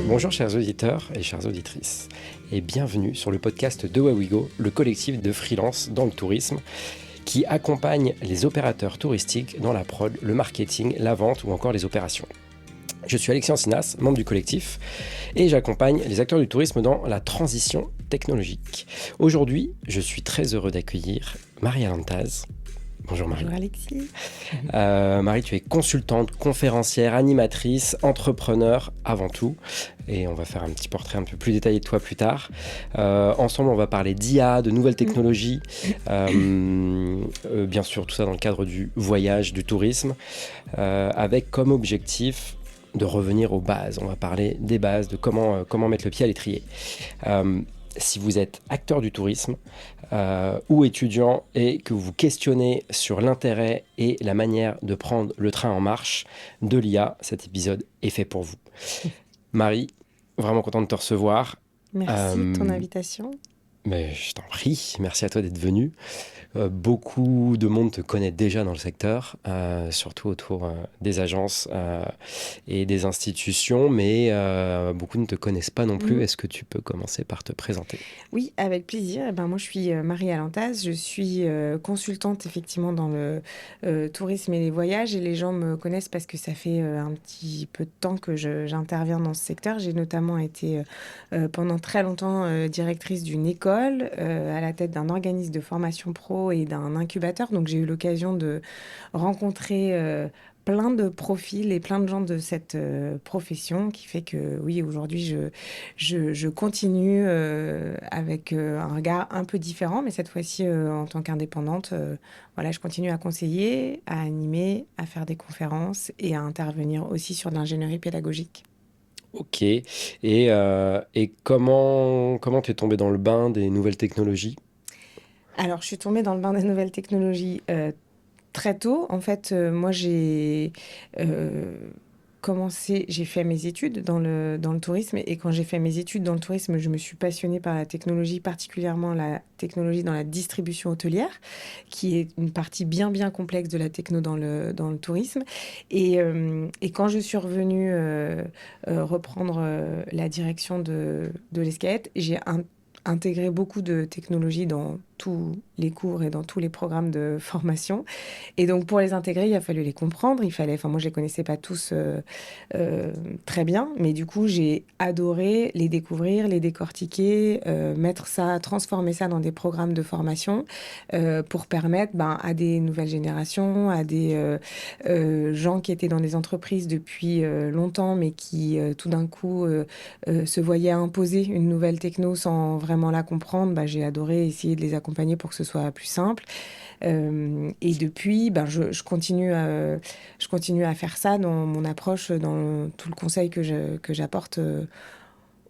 Bonjour chers auditeurs et chères auditrices, et bienvenue sur le podcast de Wawigo, le collectif de freelance dans le tourisme, qui accompagne les opérateurs touristiques dans la prod, le marketing, la vente ou encore les opérations. Je suis Alexis Ancinas, membre du collectif, et j'accompagne les acteurs du tourisme dans la transition technologique. Aujourd'hui, je suis très heureux d'accueillir Marie Alantaz. Bonjour Marie. Bonjour Alexis. Marie, tu es consultante, conférencière, animatrice, entrepreneur avant tout. Et on va faire un petit portrait un peu plus détaillé de toi plus tard. Ensemble, on va parler d'IA, de nouvelles technologies. Bien sûr, tout ça dans le cadre du voyage, du tourisme. Avec comme objectif de revenir aux bases. On va parler des bases, de comment mettre le pied à l'étrier. Si vous êtes acteur du tourisme ou étudiant et que vous questionnez sur l'intérêt et la manière de prendre le train en marche de l'IA, cet épisode est fait pour vous. Marie, vraiment content de te recevoir. Merci de ton invitation. Mais je t'en prie, merci à toi d'être venu. Beaucoup de monde te connaît déjà dans le secteur, surtout autour des agences et des institutions, mais beaucoup ne te connaissent pas non plus. Est-ce que tu peux commencer par te présenter ? Oui, avec plaisir. Eh ben, moi, je suis Marie Alantaz. Je suis consultante effectivement dans le tourisme et les voyages. Et les gens me connaissent parce que ça fait un petit peu de temps que j'interviens dans ce secteur. J'ai notamment été pendant très longtemps directrice d'une école à la tête d'un organisme de formation pro et d'un incubateur. Donc, j'ai eu l'occasion de rencontrer plein de profils et plein de gens de cette profession qui fait que, oui, aujourd'hui, je continue avec un regard un peu différent, mais cette fois-ci, en tant qu'indépendante, voilà, je continue à conseiller, à animer, à faire des conférences et à intervenir aussi sur de l'ingénierie pédagogique. Ok. Et comment t'es tombée dans le bain des nouvelles technologies ? Alors, je suis tombée dans le bain des nouvelles technologies très tôt. En fait, moi, j'ai j'ai fait mes études dans le tourisme. Et quand j'ai fait mes études dans le tourisme, je me suis passionnée par la technologie, particulièrement la technologie dans la distribution hôtelière, qui est une partie bien, bien complexe de la techno dans le tourisme. Et quand je suis revenue reprendre la direction de l'Escaët, j'ai intégré beaucoup de technologies dans tous les cours et dans tous les programmes de formation. Et donc, pour les intégrer, il a fallu les comprendre. Moi, je les connaissais pas tous très bien, mais du coup, j'ai adoré les découvrir, les décortiquer, transformer ça dans des programmes de formation pour permettre à des nouvelles générations, à des gens qui étaient dans des entreprises depuis longtemps, mais qui tout d'un coup se voyaient imposer une nouvelle techno sans vraiment la comprendre. J'ai adoré essayer de les accompagner pour que ce soit plus simple. Et depuis, je continue à faire ça dans mon approche, dans tout le conseil que j'apporte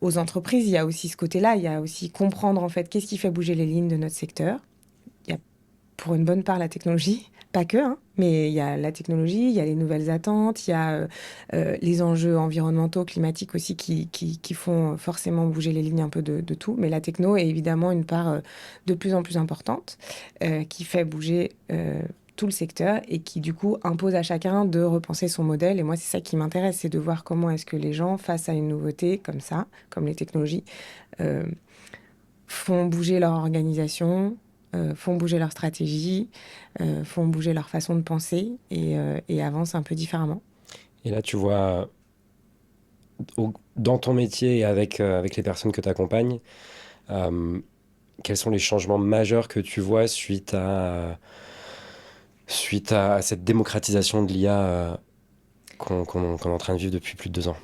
aux entreprises. Il y a aussi ce côté-là, il y a aussi comprendre en fait qu'est-ce qui fait bouger les lignes de notre secteur. Il y a pour une bonne part la technologie, pas que, hein, mais il y a la technologie, il y a les nouvelles attentes, il y a les enjeux environnementaux, climatiques aussi qui font forcément bouger les lignes un peu de tout. Mais la techno est évidemment une part de plus en plus importante qui fait bouger tout le secteur et qui du coup impose à chacun de repenser son modèle. Et moi, c'est ça qui m'intéresse, c'est de voir comment est-ce que les gens, face à une nouveauté comme ça, comme les technologies, font bouger leur organisation, font bouger leur stratégie, font bouger leur façon de penser et avancent un peu différemment. Et là, tu vois, dans ton métier et avec les personnes que tu accompagnes, quels sont les changements majeurs que tu vois suite à cette démocratisation de l'IA qu'on est en train de vivre depuis plus de 2 ans ?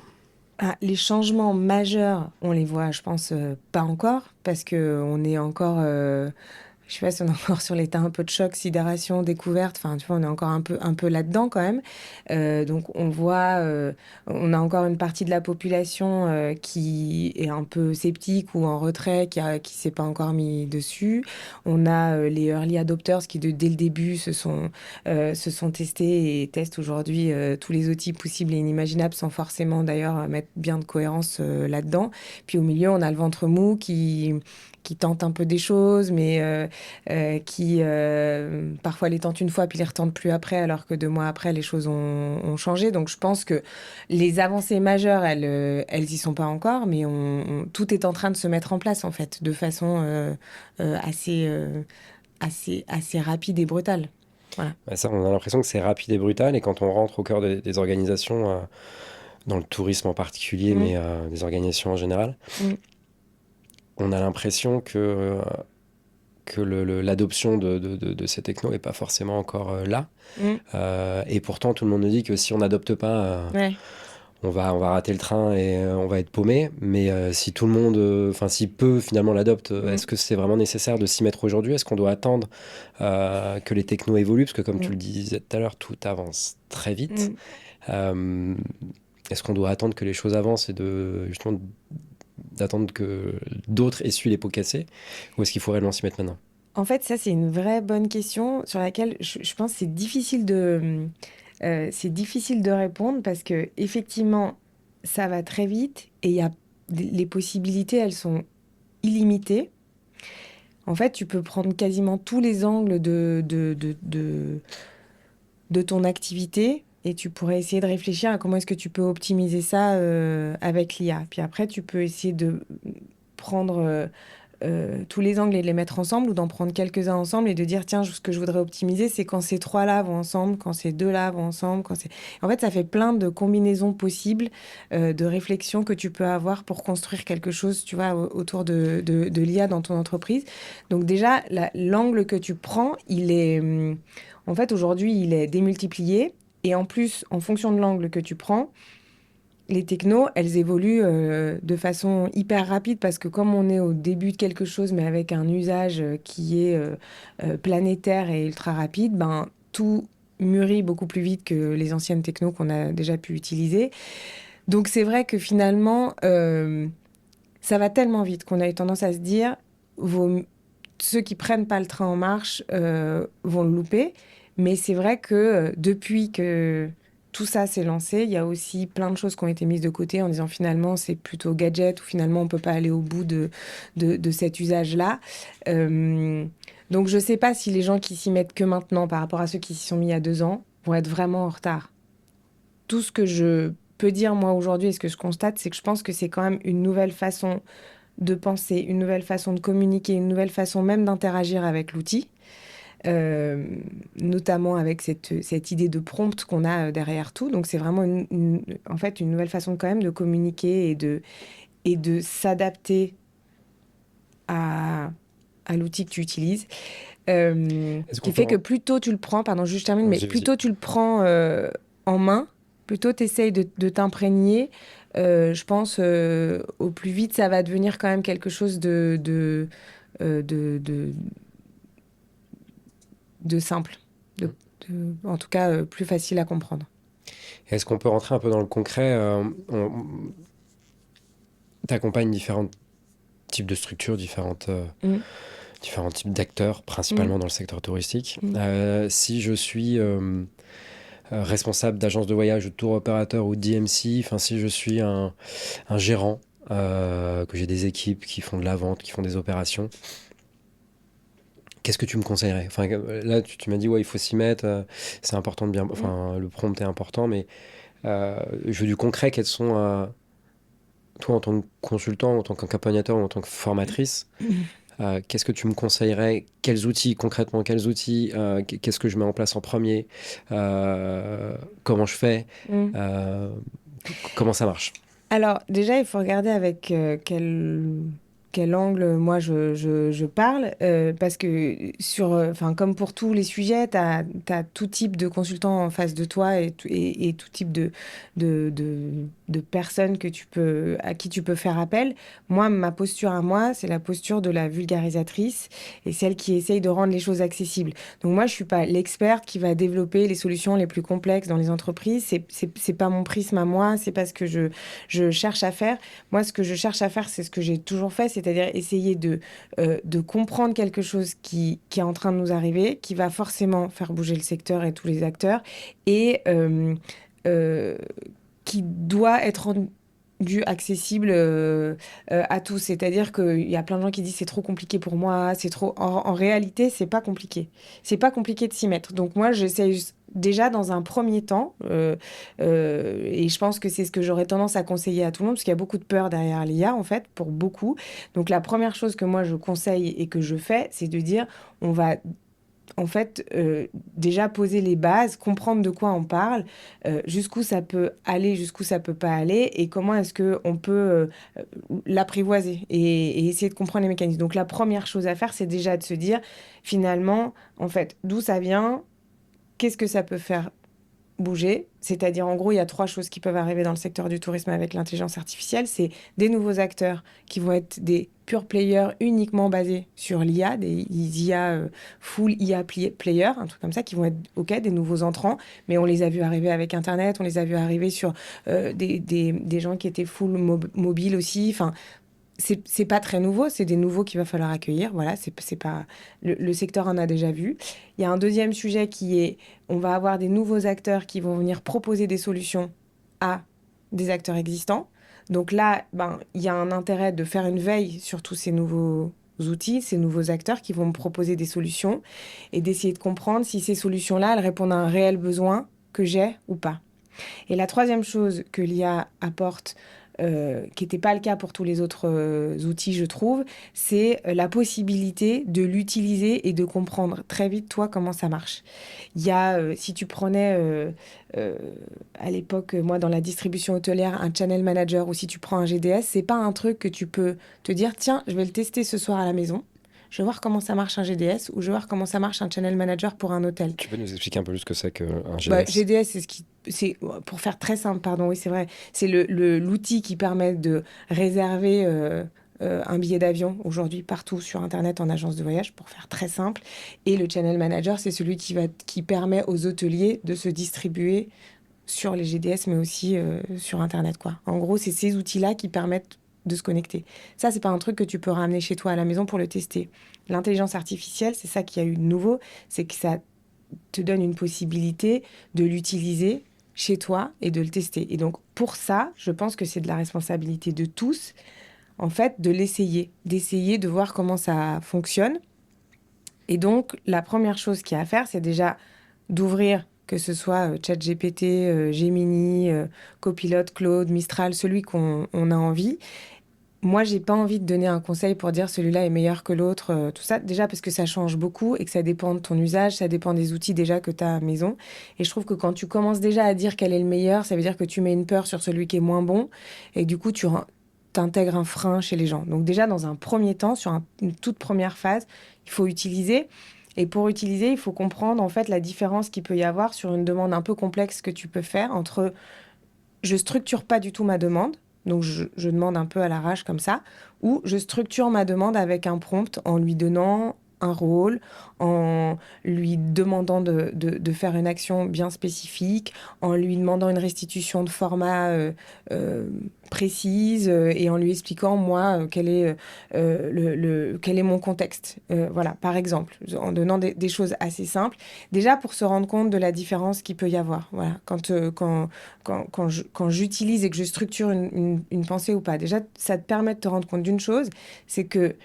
Les changements majeurs, on les voit, je pense, pas encore, parce qu'on est encore... je sais pas si on est encore sur l'état un peu de choc, sidération, découverte. Enfin, tu vois, on est encore un peu là-dedans quand même. Donc, on voit, on a encore une partie de la population qui est un peu sceptique ou en retrait, qui s'est pas encore mis dessus. On a les early adopters qui, dès le début, se sont testés et testent aujourd'hui tous les outils possibles et inimaginables sans forcément, d'ailleurs, mettre bien de cohérence là-dedans. Puis, au milieu, on a le ventre mou qui qui tentent un peu des choses, mais qui parfois les tentent une fois puis les retentent plus après, alors que 2 mois après, les choses ont changé. Donc je pense que les avancées majeures, elles y sont pas encore, mais tout est en train de se mettre en place, en fait, de façon assez rapide et brutale. Voilà. Ça, on a l'impression que c'est rapide et brutal, et quand on rentre au cœur des organisations, dans le tourisme en particulier, Mm. mais des organisations en général, Mm. on a l'impression que l'adoption de ces technos n'est pas forcément encore là. Mm. Et pourtant, tout le monde nous dit que si on n'adopte pas, Ouais. on va rater le train et on va être paumé. Mais si tout le monde, enfin si peu finalement l'adopte, Mm. est-ce que c'est vraiment nécessaire de s'y mettre aujourd'hui? Est-ce qu'on doit attendre que les technos évoluent? Parce que comme tu Mm. le disais tout à l'heure, tout avance très vite. Mm. Euh, Est-ce qu'on doit attendre que les choses avancent et justement d'attendre que d'autres essuient les pots cassés? Ou est-ce qu'il faut réellement s'y mettre maintenant? En fait, ça, c'est une vraie bonne question sur laquelle je pense que c'est difficile de répondre parce que effectivement, ça va très vite et les possibilités, elles sont illimitées. En fait, tu peux prendre quasiment tous les angles de ton activité et tu pourrais essayer de réfléchir à comment est-ce que tu peux optimiser ça avec l'IA. Puis après, tu peux essayer de prendre tous les angles et de les mettre ensemble ou d'en prendre quelques-uns ensemble et de dire, tiens, ce que je voudrais optimiser, c'est quand ces trois-là vont ensemble, quand ces deux-là vont ensemble. En fait, ça fait plein de combinaisons possibles, de réflexions que tu peux avoir pour construire quelque chose, tu vois, autour de l'IA dans ton entreprise. Donc déjà, l'angle que tu prends, en fait, aujourd'hui, il est démultiplié. Et en plus, en fonction de l'angle que tu prends, les technos, elles évoluent de façon hyper rapide parce que comme on est au début de quelque chose, mais avec un usage qui est planétaire et ultra rapide, ben, tout mûrit beaucoup plus vite que les anciennes technos qu'on a déjà pu utiliser. Donc c'est vrai que finalement, ça va tellement vite qu'on a eu tendance à se dire, ceux qui prennent pas le train en marche vont le louper. Mais c'est vrai que depuis que tout ça s'est lancé, il y a aussi plein de choses qui ont été mises de côté en disant finalement c'est plutôt gadget ou finalement on peut pas aller au bout de cet usage-là. Euh, donc je sais pas si les gens qui s'y mettent que maintenant par rapport à ceux qui s'y sont mis il y a 2 ans vont être vraiment en retard. Tout ce que je peux dire moi aujourd'hui et ce que je constate, c'est que je pense que c'est quand même une nouvelle façon de penser, une nouvelle façon de communiquer, une nouvelle façon même d'interagir avec l'outil, euh, notamment avec cette idée de prompt qu'on a derrière tout. Donc c'est vraiment en fait une nouvelle façon quand même de communiquer et de s'adapter à, à l'outil que tu utilises. Est-ce Qui qu'on peut... fait que plus tôt tu le prends, pardon, juste je termine, mais Vas-y, plus vas-y. tôt tu le prends en main, plus tôt tu essayes de t'imprégner, je pense au plus vite ça va devenir quand même quelque chose euh, de, de, de simple, en tout cas plus facile à comprendre. Est-ce qu'on peut rentrer un peu dans le concret? T'accompagnes différents types de structures, Mm, différents types d'acteurs, mm, principalement dans le secteur touristique. mm, Si je suis responsable d'agence de voyage, de tour opérateur ou d'IMC, enfin si je suis un gérant, que j'ai des équipes qui font de la vente, qui font des opérations, qu'est-ce que tu me conseillerais? Enfin, là, tu m'as dit, ouais, il faut s'y mettre, c'est important de bien... mm. Enfin, le prompt est important, mais je veux du concret. Quels sont, toi, en tant que consultant, en tant qu'accompagnateur ou en tant que formatrice, qu'est-ce que tu me conseillerais? Quels outils, concrètement, quels outils? Qu'est-ce que je mets en place en premier? Comment je fais? Mm. Euh, Comment ça marche? Alors, déjà, il faut regarder avec quel angle moi je parle, parce que enfin, comme pour tous les sujets, tu as tout type de consultants en face de toi et tout type de personnes à qui tu peux faire appel. Moi, ma posture à moi, c'est la posture de la vulgarisatrice et celle qui essaye de rendre les choses accessibles. Donc moi, je suis pas l'experte qui va développer les solutions les plus complexes dans les entreprises. C'est pas mon prisme à moi, c'est pas ce que je cherche à faire. Moi, ce que je cherche à faire, c'est ce que j'ai toujours fait, c'est-à-dire essayer de comprendre quelque chose qui est en train de nous arriver, qui va forcément faire bouger le secteur et tous les acteurs, et euh, qui doit être rendu accessible à tous. C'est-à-dire qu'il y a plein de gens qui disent c'est trop compliqué pour moi, c'est trop. En réalité, c'est pas compliqué. C'est pas compliqué de s'y mettre. Donc moi, j'essaie déjà dans un premier temps, et je pense que c'est ce que j'aurais tendance à conseiller à tout le monde, parce qu'il y a beaucoup de peur derrière l'IA, en fait, pour beaucoup. Donc la première chose que moi je conseille et que je fais, c'est de dire on va en fait, déjà poser les bases, comprendre de quoi on parle, jusqu'où ça peut aller, jusqu'où ça peut pas aller, et comment est-ce que on peut l'apprivoiser et essayer de comprendre les mécanismes. Donc la première chose à faire, c'est déjà de se dire, finalement, en fait, d'où ça vient, qu'est-ce que ça peut faire bouger. C'est-à-dire, en gros, il y a trois choses qui peuvent arriver dans le secteur du tourisme avec l'intelligence artificielle. C'est des nouveaux acteurs qui vont être des pure players uniquement basés sur l'IA, des IA full IA player, un truc comme ça, qui vont être, OK, des nouveaux entrants, mais on les a vus arriver avec Internet, on les a vus arriver sur des gens qui étaient full mobile aussi. Enfin, c'est pas très nouveau, c'est des nouveaux qu'il va falloir accueillir. Voilà, c'est pas le secteur en a déjà vu. Il y a un deuxième sujet qui est on va avoir des nouveaux acteurs qui vont venir proposer des solutions à des acteurs existants. Donc là, ben il y a un intérêt de faire une veille sur tous ces nouveaux outils, ces nouveaux acteurs qui vont me proposer des solutions et d'essayer de comprendre si ces solutions-là, elles répondent à un réel besoin que j'ai ou pas. Et la troisième chose que l'IA apporte, qui n'était pas le cas pour tous les autres outils, je trouve, c'est la possibilité de l'utiliser et de comprendre très vite, toi, comment ça marche. Il y a, si tu prenais euh, à l'époque, moi, dans la distribution hôtelière, un channel manager ou si tu prends un GDS, c'est pas un truc que tu peux te dire, tiens, je vais le tester ce soir à la maison. Je vais voir comment ça marche un GDS ou je vais voir comment ça marche un channel manager pour un hôtel. Tu peux nous expliquer un peu plus ce que c'est qu'un Bah, GDS? GDS, c'est pour faire très simple, pardon, oui, c'est vrai. C'est l'outil qui permet de réserver un billet d'avion aujourd'hui partout sur Internet en agence de voyage, pour faire très simple. Et le channel manager, c'est celui qui permet aux hôteliers de se distribuer sur les GDS, mais aussi sur Internet, quoi. En gros, c'est ces outils-là qui permettent de se connecter. Ça, c'est pas un truc que tu peux ramener chez toi à la maison pour le tester. L'intelligence artificielle, c'est ça qu'il y a eu de nouveau, c'est que ça te donne une possibilité de l'utiliser chez toi et de le tester. Et donc, pour ça, je pense que c'est de la responsabilité de tous, en fait, de l'essayer, d'essayer de voir comment ça fonctionne. Et donc, la première chose qu'il y a à faire, c'est déjà d'ouvrir, que ce soit ChatGPT, Gemini, Copilot, Claude, Mistral, celui qu'on a envie. Moi, j'ai pas envie de donner un conseil pour dire celui-là est meilleur que l'autre, tout ça. Déjà parce que ça change beaucoup et que ça dépend de ton usage, ça dépend des outils déjà que tu as à la maison. Et je trouve que quand tu commences déjà à dire quel est le meilleur, ça veut dire que tu mets une peur sur celui qui est moins bon et du coup, t'intègres un frein chez les gens. Donc déjà, dans un premier temps, sur une toute première phase, il faut utiliser. Et pour utiliser, il faut comprendre en fait la différence qu'il peut y avoir sur une demande un peu complexe que tu peux faire entre je structure pas du tout ma demande, donc je demande un peu à l'arrache comme ça, ou je structure ma demande avec un prompt en lui donnant un rôle, en lui demandant de faire une action bien spécifique, en lui demandant une restitution de format euh, précise et en lui expliquant, moi, quel est mon contexte. Voilà, par exemple, en donnant des choses assez simples, déjà pour se rendre compte de la différence qu'il peut y avoir. Voilà, quand j'utilise et que je structure une pensée ou pas, déjà, ça te permet de te rendre compte d'une chose, c'est que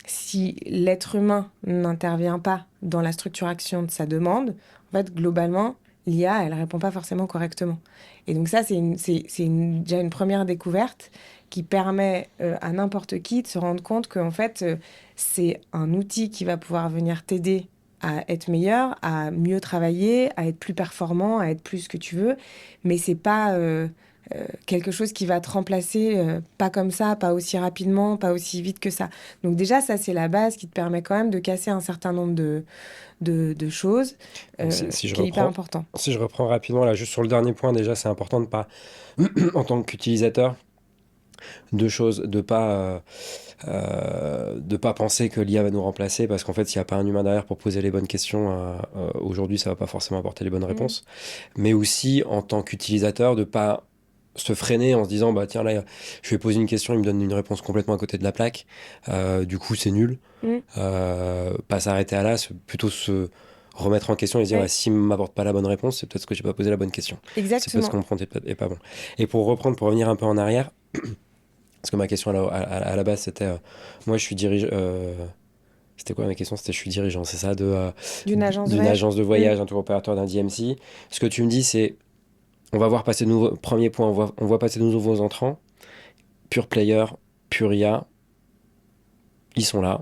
si l'être humain n'intervient pas dans la structuration de sa demande, en fait, globalement, l'IA, elle répond pas forcément correctement. Et donc ça, déjà une première découverte qui permet à n'importe qui de se rendre compte qu'en fait, c'est un outil qui va pouvoir venir t'aider à être meilleur, à mieux travailler, à être plus performant, à être plus ce que tu veux, mais c'est pas quelque chose qui va te remplacer, pas comme ça, pas aussi rapidement, pas aussi vite que ça. Donc déjà, ça, c'est la base qui te permet quand même de casser un certain nombre de choses, Donc, si je qui est hyper reprends, important. si je reprends rapidement, là, juste sur le dernier point, déjà, c'est important de pas, en tant qu'utilisateur, deux choses, de pas penser que l'IA va nous remplacer, parce qu'en fait, s'il n'y a pas un humain derrière pour poser les bonnes questions, aujourd'hui, ça va pas forcément apporter les bonnes Mm. réponses. Mais aussi, en tant qu'utilisateur, de pas se freiner en se disant, bah tiens, là, je vais poser une question, il me donne une réponse complètement à côté de la plaque. Du coup, c'est nul. Mm. Pas s'arrêter à là, plutôt se remettre en question et se dire, Oui, ouais, s'il ne m'apporte pas la bonne réponse, c'est peut-être que j'ai pas posé la bonne question. C'est parce que exactement. mon prompt est pas bon. Et pour reprendre, pour revenir un peu en arrière, Parce que ma question à la base, c'était, moi, je suis dirigeant. C'était quoi ma question? C'était je suis dirigeant, c'est ça, D'une agence de d'une voyage. agence de voyage, un tour opérateur, d'un DMC. Ce que tu me dis, c'est, on va voir passer de nouveaux. Premier point, on voit passer de nouveaux entrants, pure player, pure IA. Ils sont là,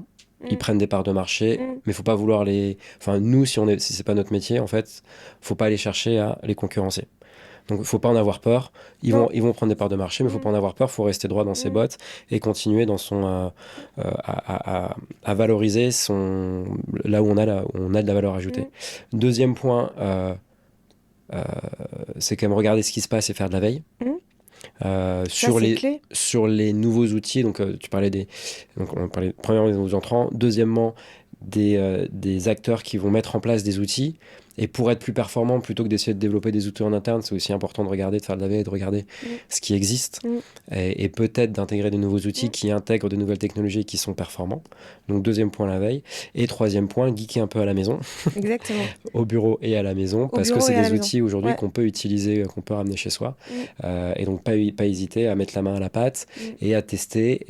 ils Mm, prennent des parts de marché, mm. mais faut pas vouloir les. Enfin, nous, si c'est pas notre métier, en fait, faut pas aller chercher à les concurrencer. Donc, faut pas en avoir peur. Non. Ils vont prendre des parts de marché, mais faut Mm, pas en avoir peur. Faut rester droit dans ses mm, bottes et continuer dans à valoriser là où on a de la valeur ajoutée. mm. Deuxième point, euh, c'est quand même regarder ce qui se passe et faire de la veille. Mm. Euh, Ça, sur c'est les, clé. sur les nouveaux outils, donc tu parlais donc on parlait premièrement des nouveaux entrants, deuxièmement des acteurs qui vont mettre en place des outils. Et pour être plus performant, plutôt que d'essayer de développer des outils en interne, c'est aussi important de regarder, de faire de la veille, de regarder Mm, ce qui existe mm, et peut-être d'intégrer des nouveaux outils mm. qui intègrent de nouvelles technologies qui sont performants. Donc deuxième point, la veille. Et troisième point, geeker un peu à la maison, Exactement. au bureau et à la maison, Au parce que bureau c'est et à la des maison. outils aujourd'hui Ouais. qu'on peut utiliser, qu'on peut ramener chez soi. Mm, Et donc pas hésiter à mettre la main à la pâte mm. et à tester.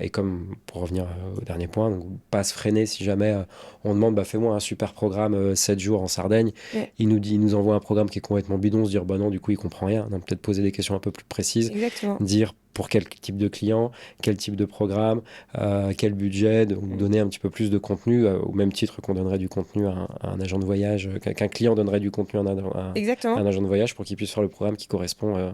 Et comme pour revenir au dernier point, donc pas se freiner si jamais on demande bah, fais-moi un super programme 7 jours en Sardaigne. Ouais. Il nous envoie un programme qui est complètement bidon, se dire bah non, du coup il comprend rien. Donc peut-être poser des questions un peu plus précises, Exactement. dire pour quel type de client, quel type de programme, quel budget, donc Mm. donner un petit peu plus de contenu, au même titre qu'on donnerait du contenu à un agent de voyage, qu'un client donnerait du contenu à Exactement. un agent de voyage pour qu'il puisse faire le programme qui correspond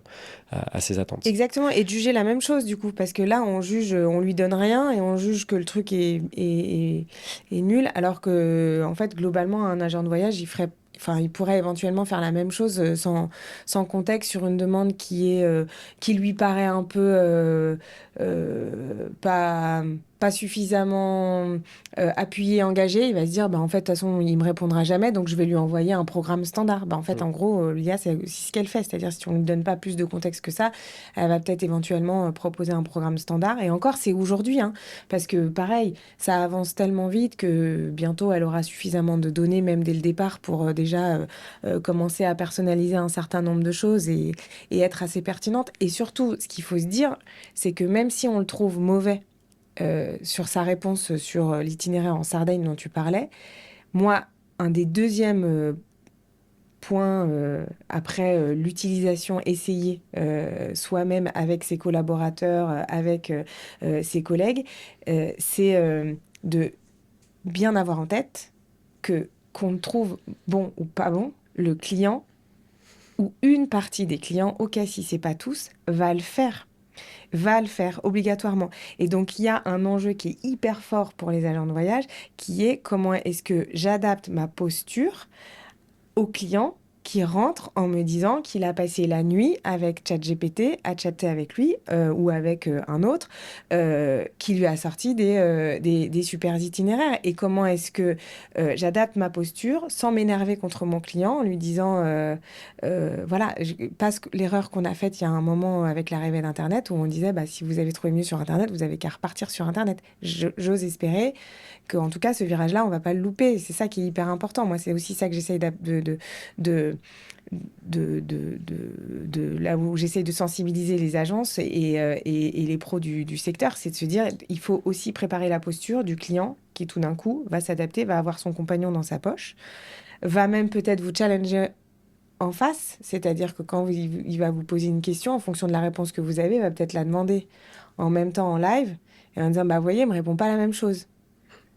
à ses attentes. Exactement. Et de juger la même chose, du coup. Parce que là, on juge, on lui donne rien et on juge que le truc est nul. Alors que, en fait, globalement, un agent de voyage, enfin, il pourrait éventuellement faire la même chose sans contexte sur une demande qui lui paraît un peu pas suffisamment appuyée, engagée. Il va se dire, bah, en fait, de toute façon, il me répondra jamais, donc je vais lui envoyer un programme standard. Bah, en fait, Mm. en gros, l'IA, c'est aussi ce qu'elle fait. C'est-à-dire, si on ne lui donne pas plus de contexte que ça, elle va peut-être éventuellement proposer un programme standard. Et encore, c'est aujourd'hui, hein, parce que pareil, ça avance tellement vite que bientôt, elle aura suffisamment de données, même dès le départ, pour déjà commencer à personnaliser un certain nombre de choses et être assez pertinente. Et surtout, ce qu'il faut se dire, c'est que même si on le trouve mauvais sur sa réponse sur l'itinéraire en Sardaigne dont tu parlais, moi, un des deuxièmes point après l'utilisation essayée soi-même avec ses collaborateurs, avec ses collègues, c'est de bien avoir en tête que qu'on le trouve bon ou pas bon, le client ou une partie des clients, au cas si c'est pas tous, va le faire obligatoirement. Et donc, il y a un enjeu qui est hyper fort pour les agents de voyage, qui est comment est-ce que j'adapte ma posture au client qui rentre en me disant qu'il a passé la nuit avec ChatGPT à chatter avec lui ou avec un autre qui lui a sorti des super itinéraires. Et comment est-ce que j'adapte ma posture sans m'énerver contre mon client en lui disant voilà, parce que l'erreur qu'on a faite il y a un moment avec l'arrivée d'Internet où on disait bah, si vous avez trouvé mieux sur Internet, vous avez qu'à repartir sur Internet. J'ose espérer qu'en tout cas, ce virage-là, on va pas le louper. C'est ça qui est hyper important. Moi, c'est aussi ça que j'essaye de, là où j'essaye de sensibiliser les agences et les pros du secteur, c'est de se dire, il faut aussi préparer la posture du client qui, tout d'un coup, va s'adapter, va avoir son compagnon dans sa poche, va même peut-être vous challenger en face, c'est-à-dire que quand il va vous poser une question, en fonction de la réponse que vous avez, il va peut-être la demander en même temps en live et en disant, bah, vous voyez, il me répond pas la même chose.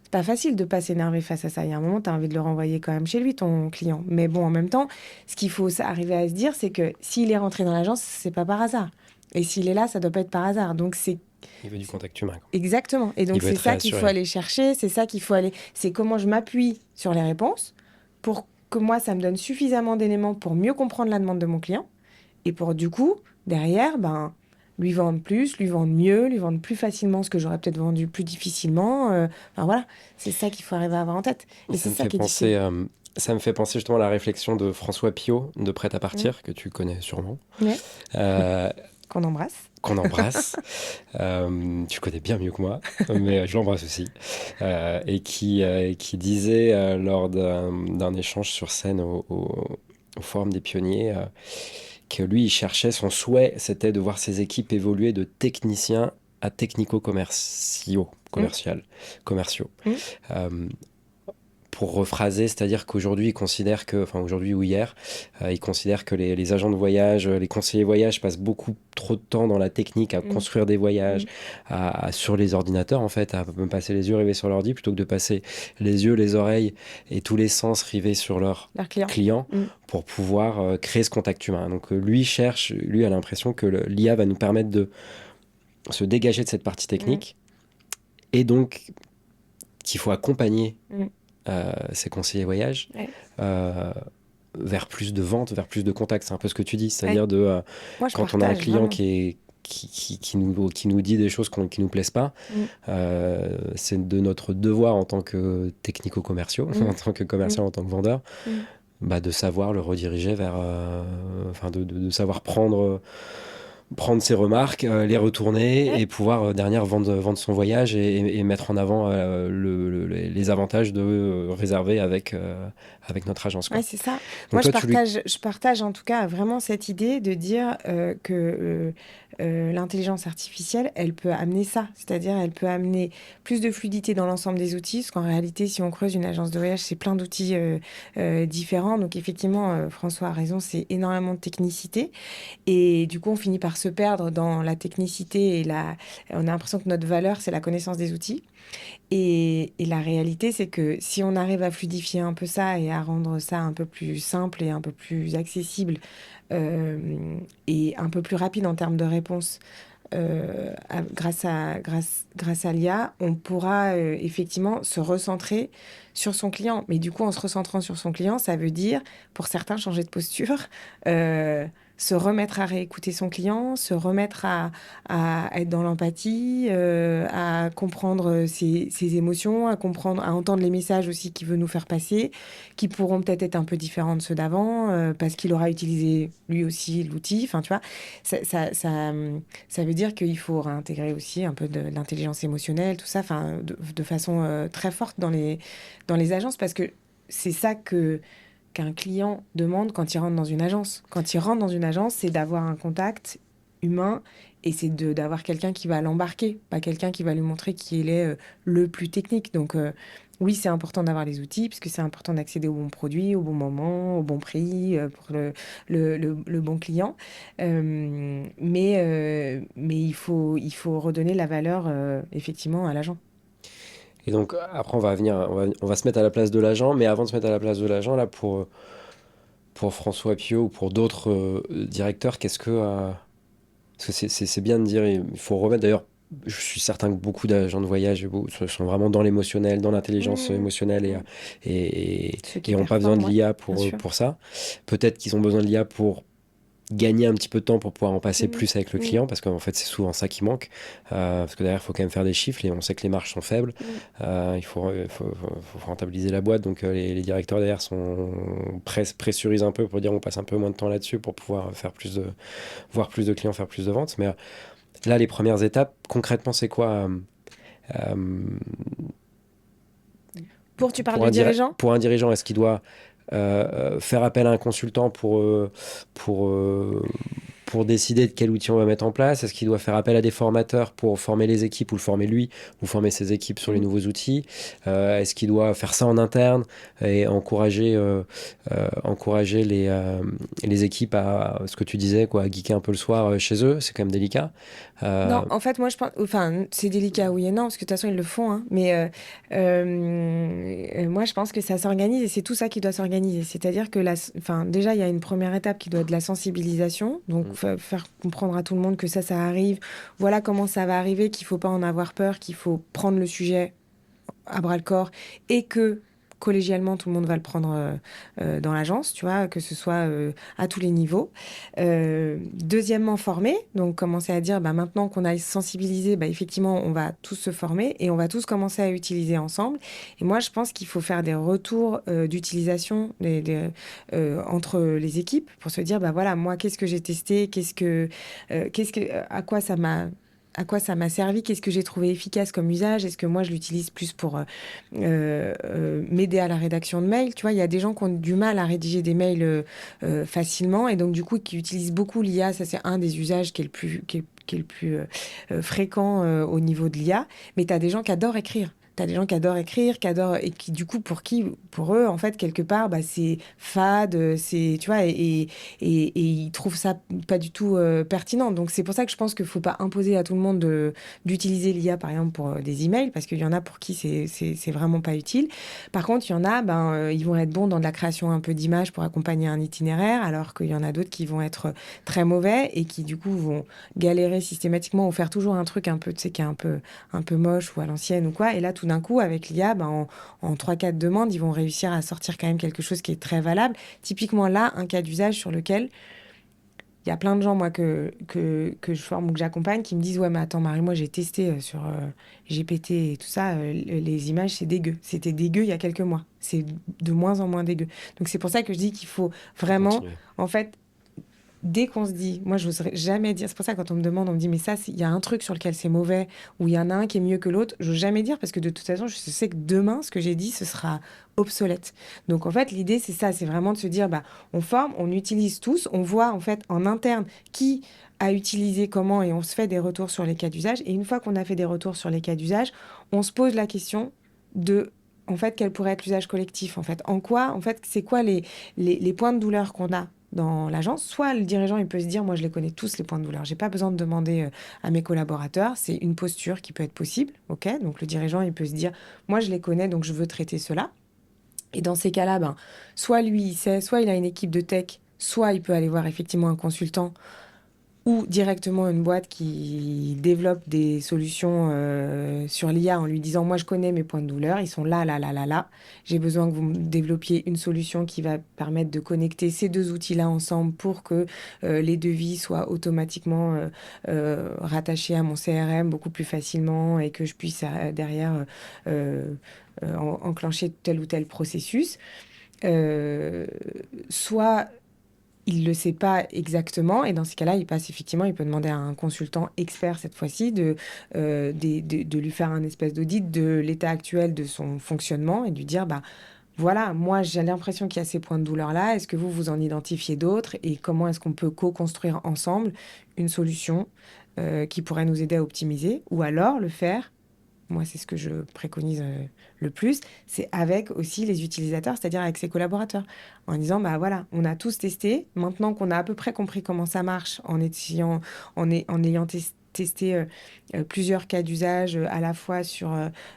C'est pas facile de pas s'énerver face à ça. Il y a un moment, tu as envie de le renvoyer quand même chez lui, ton client. Mais bon, en même temps, ce qu'il faut arriver à se dire, c'est que s'il est rentré dans l'agence, c'est pas par hasard. Et s'il est là, ça doit pas être par hasard. Donc Il veut du contact humain, quoi. exactement. Et Il donc veut c'est être ça qu'il faut réassuré. aller chercher, c'est ça qu'il faut aller. C'est comment je m'appuie sur les réponses pour que moi, ça me donne suffisamment d'éléments pour mieux comprendre la demande de mon client et pour du coup, derrière, ben, lui vendre plus, lui vendre mieux, lui vendre plus facilement ce que j'aurais peut-être vendu plus difficilement. Enfin voilà, c'est ça qu'il faut arriver à avoir en tête. Et c'est Ça me ça fait qui est difficile. penser, euh, ça me fait penser justement à la réflexion de François Pinault de Prêt à Mm. partir, que tu connais sûrement, Ouais, euh, qu'on embrasse. qu'on embrasse. Tu connais bien mieux que moi, mais je l'embrasse aussi. Qui disait lors d'un échange sur scène au Forum des Pionniers que lui, il cherchait, son souhait, c'était de voir ses équipes évoluer de techniciens à commerciaux. Mm. Euh, pour rephraser, c'est-à-dire qu'aujourd'hui, il considère que, enfin aujourd'hui ou hier, il considère que les agents de voyage, les conseillers voyage passent beaucoup trop de temps dans la technique à Mm. construire des voyages, Mm. sur les ordinateurs en fait, à me passer les yeux rivés sur l'ordi plutôt que de passer les yeux, les oreilles et tous les sens rivés sur leurs Leurs clients. clients Mm. pour pouvoir créer ce contact humain. Donc lui a l'impression que l'IA va nous permettre de se dégager de cette partie Mm. technique et donc qu'il faut accompagner Mm. ces conseillers voyage Ouais. euh, vers plus de ventes, vers plus de contacts. C'est un peu ce que tu dis, c'est-à-dire Ouais. Moi, je quand on a un partage client vraiment. qui nous dit des choses qui nous plaisent pas, Mm. c'est de notre devoir en tant que technico-commerciaux, Mm. en tant que Mm. commercial, en tant que vendeur, Mm. de savoir le rediriger vers, de savoir prendre ses remarques, les retourner Ouais. et pouvoir derrière vendre son voyage et mettre en avant les avantages de réserver avec notre agence, Ouais, quoi. c'est ça. Donc Moi, toi, tu lui... je partage en tout cas vraiment cette idée de dire que l'intelligence artificielle, elle peut amener ça. C'est-à-dire, elle peut amener plus de fluidité dans l'ensemble des outils. Parce qu'en réalité, si on creuse une agence de voyage, c'est plein d'outils différents. Donc, effectivement, François a raison, c'est énormément de technicité. Et du coup, on finit par se perdre dans la technicité on a l'impression que notre valeur, c'est la connaissance des outils. Et la réalité, c'est que si on arrive à fluidifier un peu ça et à rendre ça un peu plus simple et un peu plus accessible et un peu plus rapide en termes de réponse grâce à l'IA, on pourra effectivement se recentrer sur son client. Mais du coup, en se recentrant sur son client, ça veut dire, pour certains, changer de posture, euh, se remettre à réécouter son client, se remettre à être dans l'empathie, à comprendre ses émotions, à comprendre, à entendre les messages aussi qu'il veut nous faire passer, qui pourront peut-être être un peu différents de ceux d'avant, parce qu'il aura utilisé lui aussi l'outil. Enfin, tu vois, ça veut dire qu'il faut réintégrer aussi un peu de l'intelligence émotionnelle, tout ça, enfin, de façon très forte dans les agences, parce que c'est ça qu'un client demande quand il rentre dans une agence. Quand il rentre dans une agence, c'est d'avoir un contact humain et c'est d'avoir quelqu'un qui va l'embarquer, pas quelqu'un qui va lui montrer qu'il est le plus technique. Donc, oui, c'est important d'avoir les outils, puisque c'est important d'accéder au bon produit, au bon moment, au bon prix, pour le bon client. Mais il faut redonner la valeur, effectivement, à l'agent. Et donc après, on va se mettre à la place de l'agent, mais avant de se mettre à la place de l'agent, là, pour François Pio ou pour d'autres directeurs, parce que c'est bien de dire, il faut remettre d'ailleurs. Je suis certain que beaucoup d'agents de voyage sont vraiment dans l'émotionnel, dans l'intelligence Mmh, émotionnelle mmh. Ceux qui et ont pas besoin de performent, ouais, l'IA bien sûr. pour ça. Peut-être qu'ils ont besoin de l'IA pour gagner un petit peu de temps pour pouvoir en passer Mmh, plus avec le mmh, client, parce qu'en fait c'est souvent ça qui manque, parce que derrière il faut quand même faire des chiffres et on sait que les marges sont faibles. mmh. Il faut rentabiliser la boîte, donc les directeurs derrière pressurisent un peu pour dire on passe un peu moins de temps là-dessus pour pouvoir voir plus de clients, faire plus de ventes. Mais là les premières étapes concrètement c'est quoi euh, Tu parles de dirigeants? pour un dirigeant, est-ce qu'il doit faire appel à un consultant pour, euh, pour décider de quel outil on va mettre en place? Est-ce qu'il doit faire appel à des formateurs pour former les équipes ou le former lui ou former ses équipes sur les Mmh. nouveaux outils? Est-ce qu'il doit faire ça en interne et encourager les équipes à ce que tu disais, quoi, à geeker un peu le soir chez eux? C'est quand même délicat. Non, Euh, en fait, moi, je pense, enfin, c'est délicat, oui et non, parce que de toute façon, ils le font, hein, mais moi, je pense que ça s'organise et c'est tout ça qui doit s'organiser. C'est-à-dire que, enfin, déjà, il y a une première étape qui doit être de la sensibilisation, donc faire comprendre à tout le monde que ça arrive, voilà comment ça va arriver, qu'il faut pas en avoir peur, qu'il faut prendre le sujet à bras le corps et que collégialement tout le monde va le prendre dans l'agence, tu vois, que ce soit à tous les niveaux. Deuxièmement, former, donc commencer à dire, bah, maintenant qu'on a sensibilisé, bah, effectivement, on va tous se former et on va tous commencer à utiliser ensemble. Et moi, je pense qu'il faut faire des retours d'utilisation entre les équipes pour se dire, bah voilà, moi, qu'est-ce que j'ai testé, à quoi ça m'a à quoi ça m'a servi, qu'est-ce que j'ai trouvé efficace comme usage, est-ce que moi je l'utilise plus pour m'aider à la rédaction de mails. Tu vois, il y a des gens qui ont du mal à rédiger des mails facilement et donc du coup qui utilisent beaucoup l'IA. Ça, c'est un des usages qui est le plus fréquent au niveau de l'IA. Mais tu as des gens qui adorent écrire. T'as des gens qui adorent écrire, qui adorent, et qui, du coup, pour eux, en fait, quelque part, bah, c'est fade, c'est, tu vois, et ils trouvent ça pas du tout pertinent. Donc, c'est pour ça que je pense qu'il faut pas imposer à tout le monde d'utiliser l'IA, par exemple, pour des emails, parce qu'il y en a pour qui c'est vraiment pas utile. Par contre, il y en a, ben, ils vont être bons dans de la création un peu d'images pour accompagner un itinéraire, alors qu'il y en a d'autres qui vont être très mauvais et qui, du coup, vont galérer systématiquement ou faire toujours un truc un peu, tu sais, qui est un peu moche ou à l'ancienne ou quoi. Et là, tout d'un coup, avec l'IA, ben, en 3-4 demandes, ils vont réussir à sortir quand même quelque chose qui est très valable. Typiquement là, un cas d'usage sur lequel il y a plein de gens, moi, que je forme ou que j'accompagne qui me disent, ouais, mais attends, Marie, moi, j'ai testé sur GPT et tout ça, les images, c'est dégueu. C'était dégueu il y a quelques mois. C'est de moins en moins dégueu. Donc, c'est pour ça que je dis qu'il faut vraiment, Continuer. en fait, dès qu'on se dit, moi, je n'oserais jamais dire, c'est pour ça quand on me demande, on me dit, mais ça, il y a un truc sur lequel c'est mauvais, ou il y en a un qui est mieux que l'autre, je n'ose jamais dire, parce que de toute façon, je sais que demain, ce que j'ai dit, ce sera obsolète. Donc, en fait, l'idée, c'est ça, c'est vraiment de se dire, bah, on forme, on utilise tous, on voit, en fait, en interne, qui a utilisé comment, et on se fait des retours sur les cas d'usage. Et une fois qu'on a fait des retours sur les cas d'usage, on se pose la question de, en fait, quel pourrait être l'usage collectif, en fait. En quoi, en fait, c'est quoi les points de douleur qu'on a dans l'agence, soit le dirigeant il peut se dire moi je les connais tous les points de douleur, j'ai pas besoin de demander à mes collaborateurs, c'est une posture qui peut être possible, ok, donc le dirigeant il peut se dire moi je les connais donc je veux traiter cela, et dans ces cas-là ben soit lui il sait, soit il a une équipe de tech, soit il peut aller voir effectivement un consultant ou directement une boîte qui développe des solutions sur l'IA en lui disant moi je connais mes points de douleur, ils sont là, là, là, là, là. J'ai besoin que vous me développiez une solution qui va permettre de connecter ces deux outils-là ensemble pour que les devis soient automatiquement rattachés à mon CRM beaucoup plus facilement et que je puisse derrière enclencher tel ou tel processus. Euh, soit il le sait pas exactement et dans ce cas-là, il passe effectivement, il peut demander à un consultant expert cette fois-ci de lui faire un espèce d'audit de l'état actuel de son fonctionnement et de lui dire, bah voilà, moi j'ai l'impression qu'il y a ces points de douleur-là, est-ce que vous en identifiez d'autres et comment est-ce qu'on peut co-construire ensemble une solution qui pourrait nous aider à optimiser ou alors le faire moi, c'est ce que je préconise le plus, c'est avec aussi les utilisateurs, c'est-à-dire avec ses collaborateurs, en disant, bah voilà, on a tous testé, maintenant qu'on a à peu près compris comment ça marche, en ayant testé plusieurs cas d'usage à la fois sur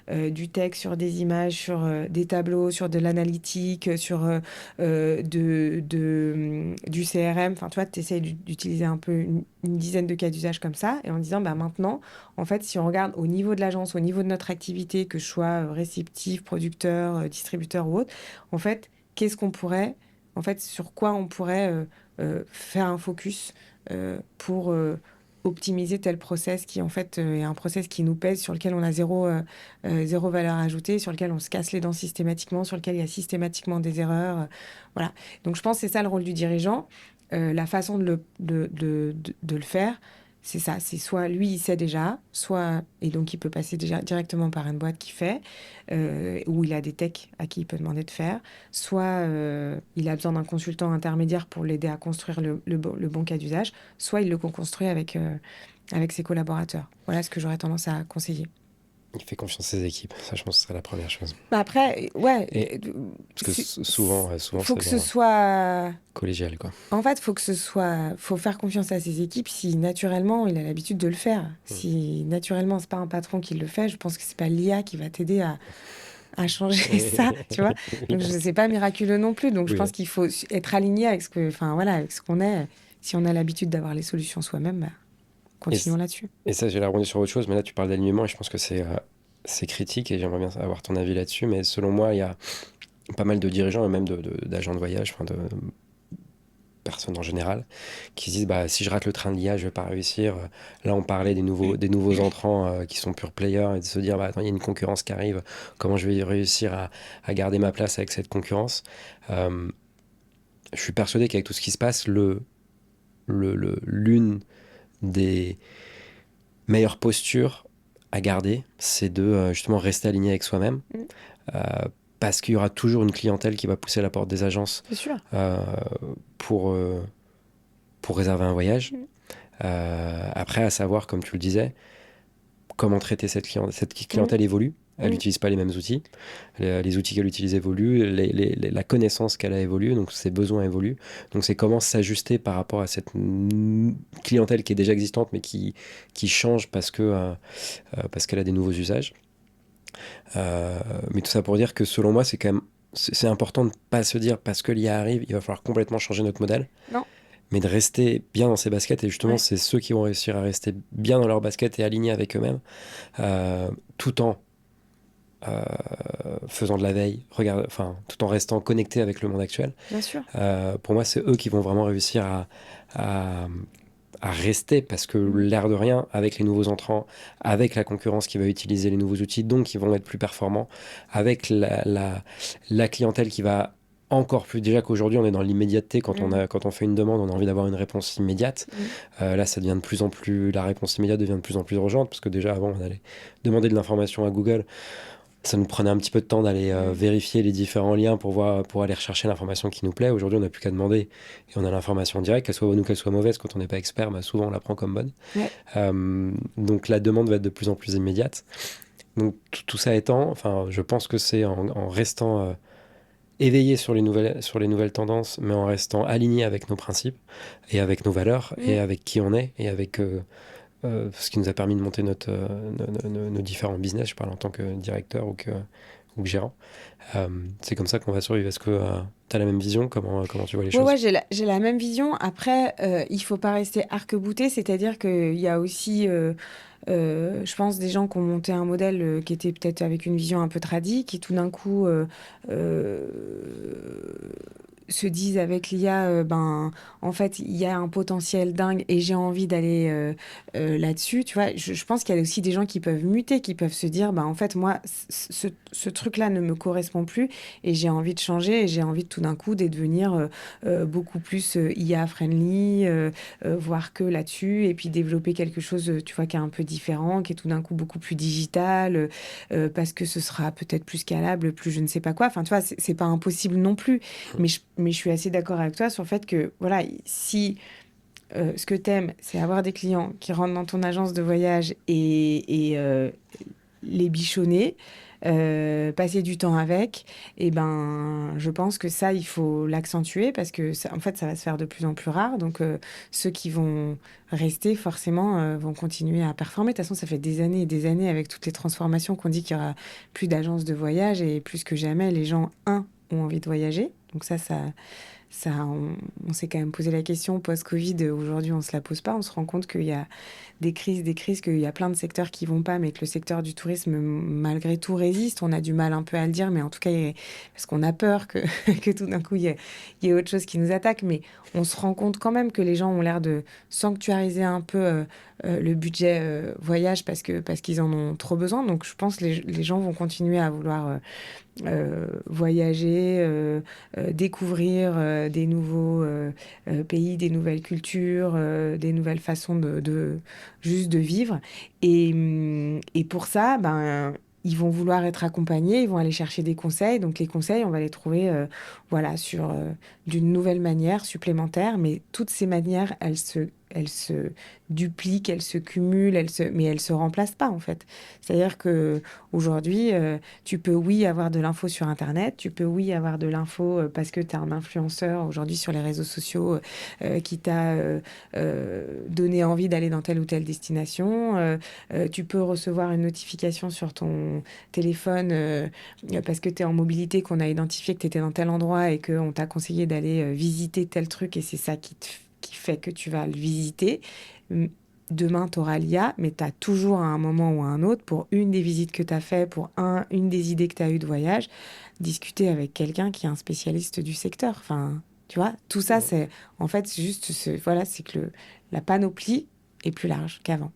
du texte, sur des images, sur des tableaux, sur de l'analytique, sur du CRM, enfin, tu vois, tu essaies d'utiliser un peu une dizaine de cas d'usage comme ça, et en disant, bah maintenant, en fait, si on regarde au niveau de l'agence, au niveau de notre activité, que je sois réceptif, producteur, distributeur ou autre, en fait, qu'est-ce qu'on pourrait, en fait, sur quoi on pourrait faire un focus pour optimiser tel process qui, en fait, est un process qui nous pèse, sur lequel on a zéro valeur ajoutée, sur lequel on se casse les dents systématiquement, sur lequel il y a systématiquement des erreurs. Voilà. Donc, je pense que c'est ça le rôle du dirigeant. La façon de le faire, c'est ça, c'est soit lui, il sait déjà, soit, et donc il peut passer déjà directement par une boîte qui fait, où il a des techs à qui il peut demander de faire, soit il a besoin d'un consultant intermédiaire pour l'aider à construire le bon cas d'usage, soit il le co-construit avec ses collaborateurs. Voilà ce que j'aurais tendance à conseiller. Il fait confiance à ses équipes. Ça, je pense que ce serait la première chose. Bah après, ouais, Et parce que souvent, faut c'est que ce dans soit collégial, quoi. En fait, faut faire confiance à ses équipes si naturellement il a l'habitude de le faire. Mm. Si naturellement c'est pas un patron qui le fait, je pense que c'est pas l'IA qui va t'aider à changer ça, tu vois. Donc c'est pas miraculeux non plus. Donc je Oui. pense qu'il faut être aligné avec enfin voilà, avec ce qu'on est. Si on a l'habitude d'avoir les solutions soi-même, bah, Et, continuons là-dessus. et ça, j'ai la rebondir sur autre chose, mais là, tu parles d'alignement et je pense que c'est critique et j'aimerais bien avoir ton avis là-dessus. Mais selon moi, il y a pas mal de dirigeants et même d'agents de voyage, enfin de personnes en général, qui se disent bah, si je rate le train de l'IA, je vais pas réussir. Là, on parlait des nouveaux entrants qui sont pure players et de se dire bah, attends, il y a une concurrence qui arrive, comment je vais réussir à garder ma place avec cette concurrence. Euh, je suis persuadé qu'avec tout ce qui se passe, l'une des, meilleure posture à garder, c'est de justement rester aligné avec soi-même. Mm. Euh, Parce qu'il y aura toujours une clientèle qui va pousser à la porte des agences C'est sûr. euh, pour, euh, pour réserver un voyage. Mm. Après, à savoir, comme tu le disais, comment traiter cette clientèle. Cette Mm. clientèle évolue, elle Mm. n'utilise pas les mêmes outils. Les outils qu'elle utilise évoluent, la connaissance qu'elle a évolue, donc ses besoins évoluent. Donc c'est comment s'ajuster par rapport à cette clientèle qui est déjà existante, mais qui change parce qu'elle a des nouveaux usages. Mais tout ça pour dire que selon moi, c'est quand même c'est important de ne pas se dire parce que l'IA arrive, il va falloir complètement changer notre modèle, Non. mais de rester bien dans ses baskets. Et justement, Ouais. c'est ceux qui vont réussir à rester bien dans leurs baskets et alignés avec eux-mêmes, tout en euh, faisant de la veille, tout en restant connectés avec le monde actuel. Bien sûr. Pour moi, c'est eux qui vont vraiment réussir à, à rester parce que Mm. l'air de rien, avec les nouveaux entrants, avec la concurrence qui va utiliser les nouveaux outils, donc qui vont être plus performants, avec la clientèle qui va encore plus. Déjà qu'aujourd'hui, on est dans l'immédiateté. Mm. Quand on fait une demande, on a envie d'avoir une réponse immédiate. Mm. Là, ça devient de plus en plus. La réponse immédiate devient de plus en plus urgente parce que déjà, avant, on allait demander de l'information à Google. Ça nous prenait un petit peu de temps d'aller Mm. vérifier les différents liens pour aller rechercher l'information qui nous plaît. Aujourd'hui, on n'a plus qu'à demander et on a l'information directe, qu'elle soit bonne ou qu'elle soit mauvaise. Quand on n'est pas expert, bah, souvent on la prend comme bonne. Ouais. Donc la demande va être de plus en plus immédiate. Donc tout ça étant, enfin, je pense que c'est en restant éveillé sur les nouvelles tendances, mais en restant aligné avec nos principes et avec nos valeurs et Mm. avec qui on est et avec ce qui nous a permis de monter nos différents business. Je parle en tant que directeur ou que gérant. C'est comme ça qu'on va survivre. Est-ce que tu as la même vision? Comment tu vois les Ouais, choses? ouais, j'ai la même vision. Après, il faut pas rester arc-bouté, c'est-à-dire qu'il y a aussi, je pense, des gens qui ont monté un modèle qui était peut-être avec une vision un peu tradie, qui tout d'un coup euh, se disent avec l'IA, ben, en fait, il y a un potentiel dingue et j'ai envie d'aller là-dessus. Tu vois, je pense qu'il y a aussi des gens qui peuvent muter, qui peuvent se dire, ben, en fait, moi, ce truc-là ne me correspond plus et j'ai envie de changer et j'ai envie de tout d'un coup de devenir beaucoup plus IA-friendly, voir que là-dessus et puis développer quelque chose, tu vois, qui est un peu différent, qui est tout d'un coup beaucoup plus digital, parce que ce sera peut-être plus scalable, plus je ne sais pas quoi. Enfin, tu vois, c'est pas impossible non plus. Mais je suis assez d'accord avec toi sur le fait que, voilà, si ce que t'aimes, c'est avoir des clients qui rentrent dans ton agence de voyage et les bichonner, passer du temps avec, et ben, je pense que ça, il faut l'accentuer parce que, en fait, ça va se faire de plus en plus rare. Donc, ceux qui vont rester, forcément, vont continuer à performer. De toute façon, ça fait des années et des années avec toutes les transformations qu'on dit qu'il y aura plus d'agences de voyage et plus que jamais, les gens, ont envie de voyager. Donc ça, on s'est quand même posé la question post-Covid. Aujourd'hui, on ne se la pose pas. On se rend compte qu'il y a des crises, qu'il y a plein de secteurs qui vont pas, mais que le secteur du tourisme, malgré tout, résiste. On a du mal un peu à le dire, mais en tout cas, parce qu'on a peur que, que tout d'un coup, il y ait autre chose qui nous attaque. Mais on se rend compte quand même que les gens ont l'air de sanctuariser un peu le budget voyage parce qu'ils en ont trop besoin. Donc, je pense que les gens vont continuer à vouloir voyager, découvrir des nouveaux pays, des nouvelles cultures, des nouvelles façons juste de vivre. Et pour ça, ben, ils vont vouloir être accompagnés, ils vont aller chercher des conseils. Donc les conseils, on va les trouver voilà, d'une nouvelle manière supplémentaire. Mais toutes ces manières, elles se dupliquent, elles se cumulent, mais elles se remplacent pas en fait. C'est-à-dire que aujourd'hui, tu peux, oui, avoir de l'info sur Internet, tu peux, oui, avoir de l'info parce que tu as un influenceur aujourd'hui sur les réseaux sociaux qui t'a donné envie d'aller dans telle ou telle destination. Tu peux recevoir une notification sur ton téléphone parce que tu es en mobilité, qu'on a identifié que tu étais dans tel endroit et qu'on t'a conseillé d'aller visiter tel truc et c'est ça qui fait que tu vas le visiter. Demain, tu auras l'IA, mais tu as toujours à un moment ou à un autre, pour une des visites que tu as fait, pour une des idées que tu as eues de voyage, discuter avec quelqu'un qui est un spécialiste du secteur. Enfin, tu vois, tout ça, c'est en fait juste, voilà, c'est que la panoplie est plus large qu'avant.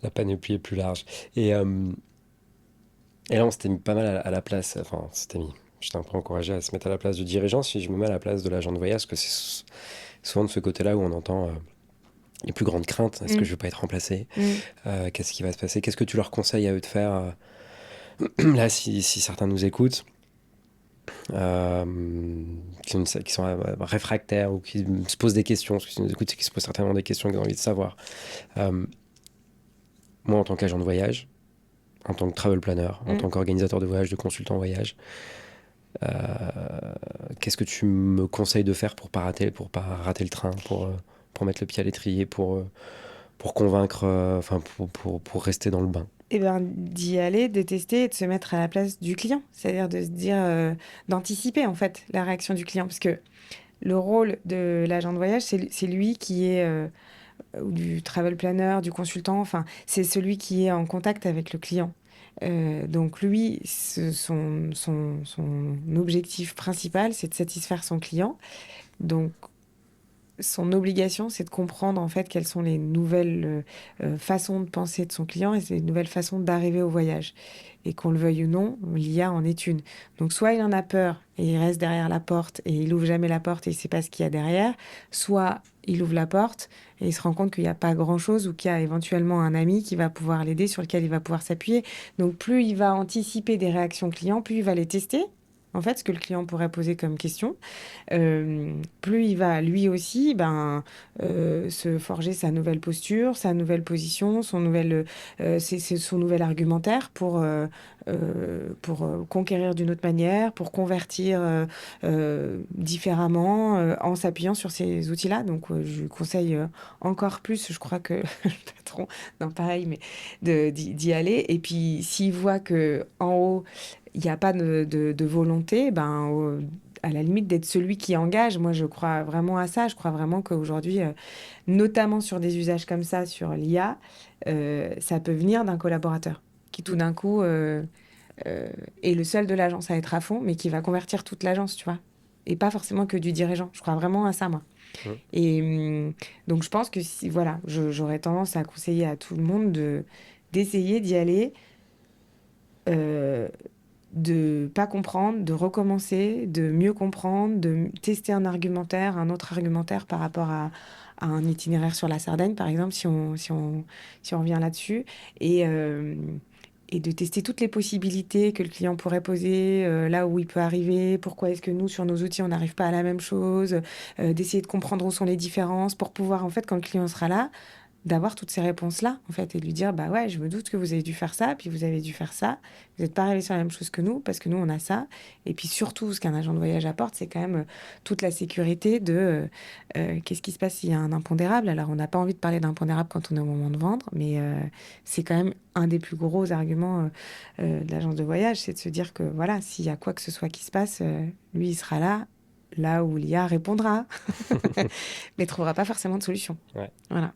La panoplie est plus large. Et, euh, et là, on s'était mis pas mal à la place. Enfin, on s'était mis. J'étais un peu encouragé à se mettre à la place du dirigeant. Si je me mets à la place de l'agent de voyage, parce que c'est souvent de ce côté-là où on entend les plus grandes craintes. Est-ce que je ne vais pas être remplacé? Qu'est-ce qui va se passer? Qu'est-ce que tu leur conseilles à eux de faire là, si certains nous écoutent, qui sont réfractaires ou qui se posent des questions, parce que si nous écoutent, c'est qu'ils se posent certainement des questions, qu'ils ont envie de savoir. Moi, en tant qu'agent de voyage, en tant que travel planner, en tant qu'organisateur de voyage, de consultant voyage, qu'est-ce que tu me conseilles de faire pour pas rater le train, pour mettre le pied à l'étrier, pour convaincre, pour rester dans le bain? Eh bien, d'y aller, de tester et de se mettre à la place du client. C'est-à-dire de se dire, d'anticiper en fait la réaction du client. Parce que le rôle de l'agent de voyage, c'est lui qui est, ou du travel planner, du consultant, enfin, c'est celui qui est en contact avec le client. Donc lui, son objectif principal, c'est de satisfaire son client. Donc son obligation, c'est de comprendre en fait quelles sont les nouvelles façons de penser de son client et les nouvelles façons d'arriver au voyage. Et qu'on le veuille ou non, l'IA en est une. Donc soit il en a peur et il reste derrière la porte et il ouvre jamais la porte et il sait pas ce qu'il y a derrière, soit il ouvre la porte et il se rend compte qu'il n'y a pas grand-chose ou qu'il y a éventuellement un ami qui va pouvoir l'aider, sur lequel il va pouvoir s'appuyer. Donc plus il va anticiper des réactions clients, plus il va les tester. En fait, ce que le client pourrait poser comme question, plus il va lui aussi se forger sa nouvelle posture, sa nouvelle position, c'est son nouvel argumentaire pour conquérir d'une autre manière, pour convertir différemment en s'appuyant sur ces outils-là. Donc je lui conseille encore plus, je crois que le patron, non pareil, mais d'y aller. Et puis s'il voit que en haut, il n'y a pas de volonté, à la limite d'être celui qui engage. Moi, je crois vraiment à ça. Je crois vraiment qu'aujourd'hui, notamment sur des usages comme ça, sur l'IA, ça peut venir d'un collaborateur qui tout d'un coup est le seul de l'agence à être à fond, mais qui va convertir toute l'agence, tu vois. Et pas forcément que du dirigeant. Je crois vraiment à ça, moi. Et donc, je pense que si, voilà, j'aurais tendance à conseiller à tout le monde d'essayer d'y aller. De pas comprendre, de recommencer, de mieux comprendre, de tester un autre argumentaire par rapport à un itinéraire sur la Sardaigne, par exemple, si on revient là-dessus, et, euh, et de tester toutes les possibilités que le client pourrait poser, là où il peut arriver, pourquoi est-ce que nous, sur nos outils, on n'arrive pas à la même chose, d'essayer de comprendre où sont les différences pour pouvoir, en fait, quand le client sera là, d'avoir toutes ces réponses-là, en fait, et de lui dire, bah ouais, je me doute que vous avez dû faire ça, puis vous avez dû faire ça, vous n'êtes pas arrivé sur la même chose que nous, parce que nous, on a ça, et puis surtout, ce qu'un agent de voyage apporte, c'est quand même toute la sécurité de qu'est-ce qui se passe s'il y a un impondérable. Alors, on n'a pas envie de parler d'impondérable quand on est au moment de vendre, mais c'est quand même un des plus gros arguments de l'agence de voyage, c'est de se dire que, voilà, s'il y a quoi que ce soit qui se passe, lui, il sera là où l'IA répondra, mais trouvera pas forcément de solution. Ouais. Voilà.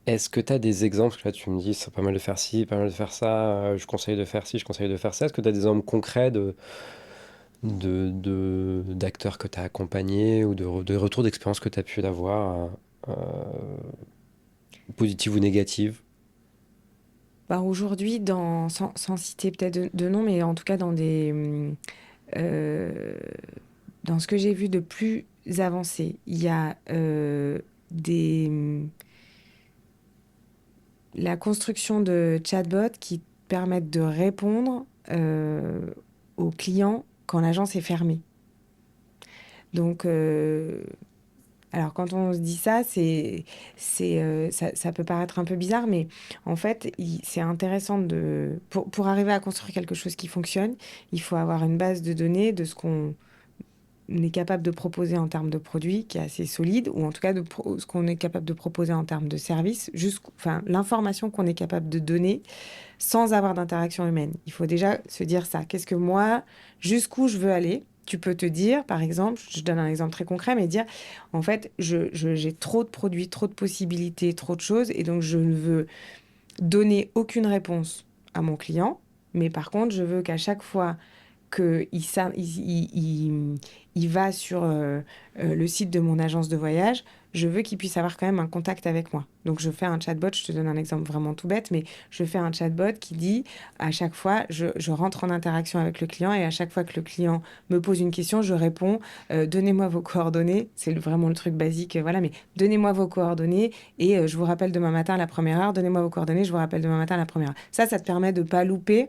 Est-ce que tu as des exemples? Là, tu me dis, c'est pas mal de faire ci, pas mal de faire ça, je conseille de faire ci, je conseille de faire ça. Est-ce que tu as des exemples concrets d'acteurs que tu as accompagnés ou de retours d'expérience que tu as pu avoir, positives ou négatives? Aujourd'hui, sans citer peut-être de nom, mais en tout cas euh, dans ce que j'ai vu de plus avancé, il y a la construction de chatbots qui permettent de répondre aux clients quand l'agence est fermée. Donc, alors, quand on se dit ça, ça peut paraître un peu bizarre, mais en fait, c'est intéressant pour arriver à construire quelque chose qui fonctionne, il faut avoir une base de données de ce qu'on est capable de proposer en termes de produits qui est assez solide, ou en tout cas ce qu'on est capable de proposer en termes de services, enfin, l'information qu'on est capable de donner sans avoir d'interaction humaine. Il faut déjà se dire ça. Qu'est-ce que moi, jusqu'où je veux aller? Tu peux te dire, par exemple, je donne un exemple très concret, mais dire, en fait, j'ai trop de produits, trop de possibilités, trop de choses, et donc je ne veux donner aucune réponse à mon client, mais par contre, je veux qu'à chaque fois il va sur le site de mon agence de voyage, je veux qu'il puisse avoir quand même un contact avec moi. Donc, je fais un chatbot, je te donne un exemple vraiment tout bête, mais je fais un chatbot qui dit, à chaque fois, je rentre en interaction avec le client et à chaque fois que le client me pose une question, je réponds, donnez-moi vos coordonnées. C'est vraiment le truc basique, voilà, mais donnez-moi vos coordonnées et je vous rappelle demain matin à la première heure, donnez-moi vos coordonnées, je vous rappelle demain matin à la première heure. Ça te permet de ne pas louper.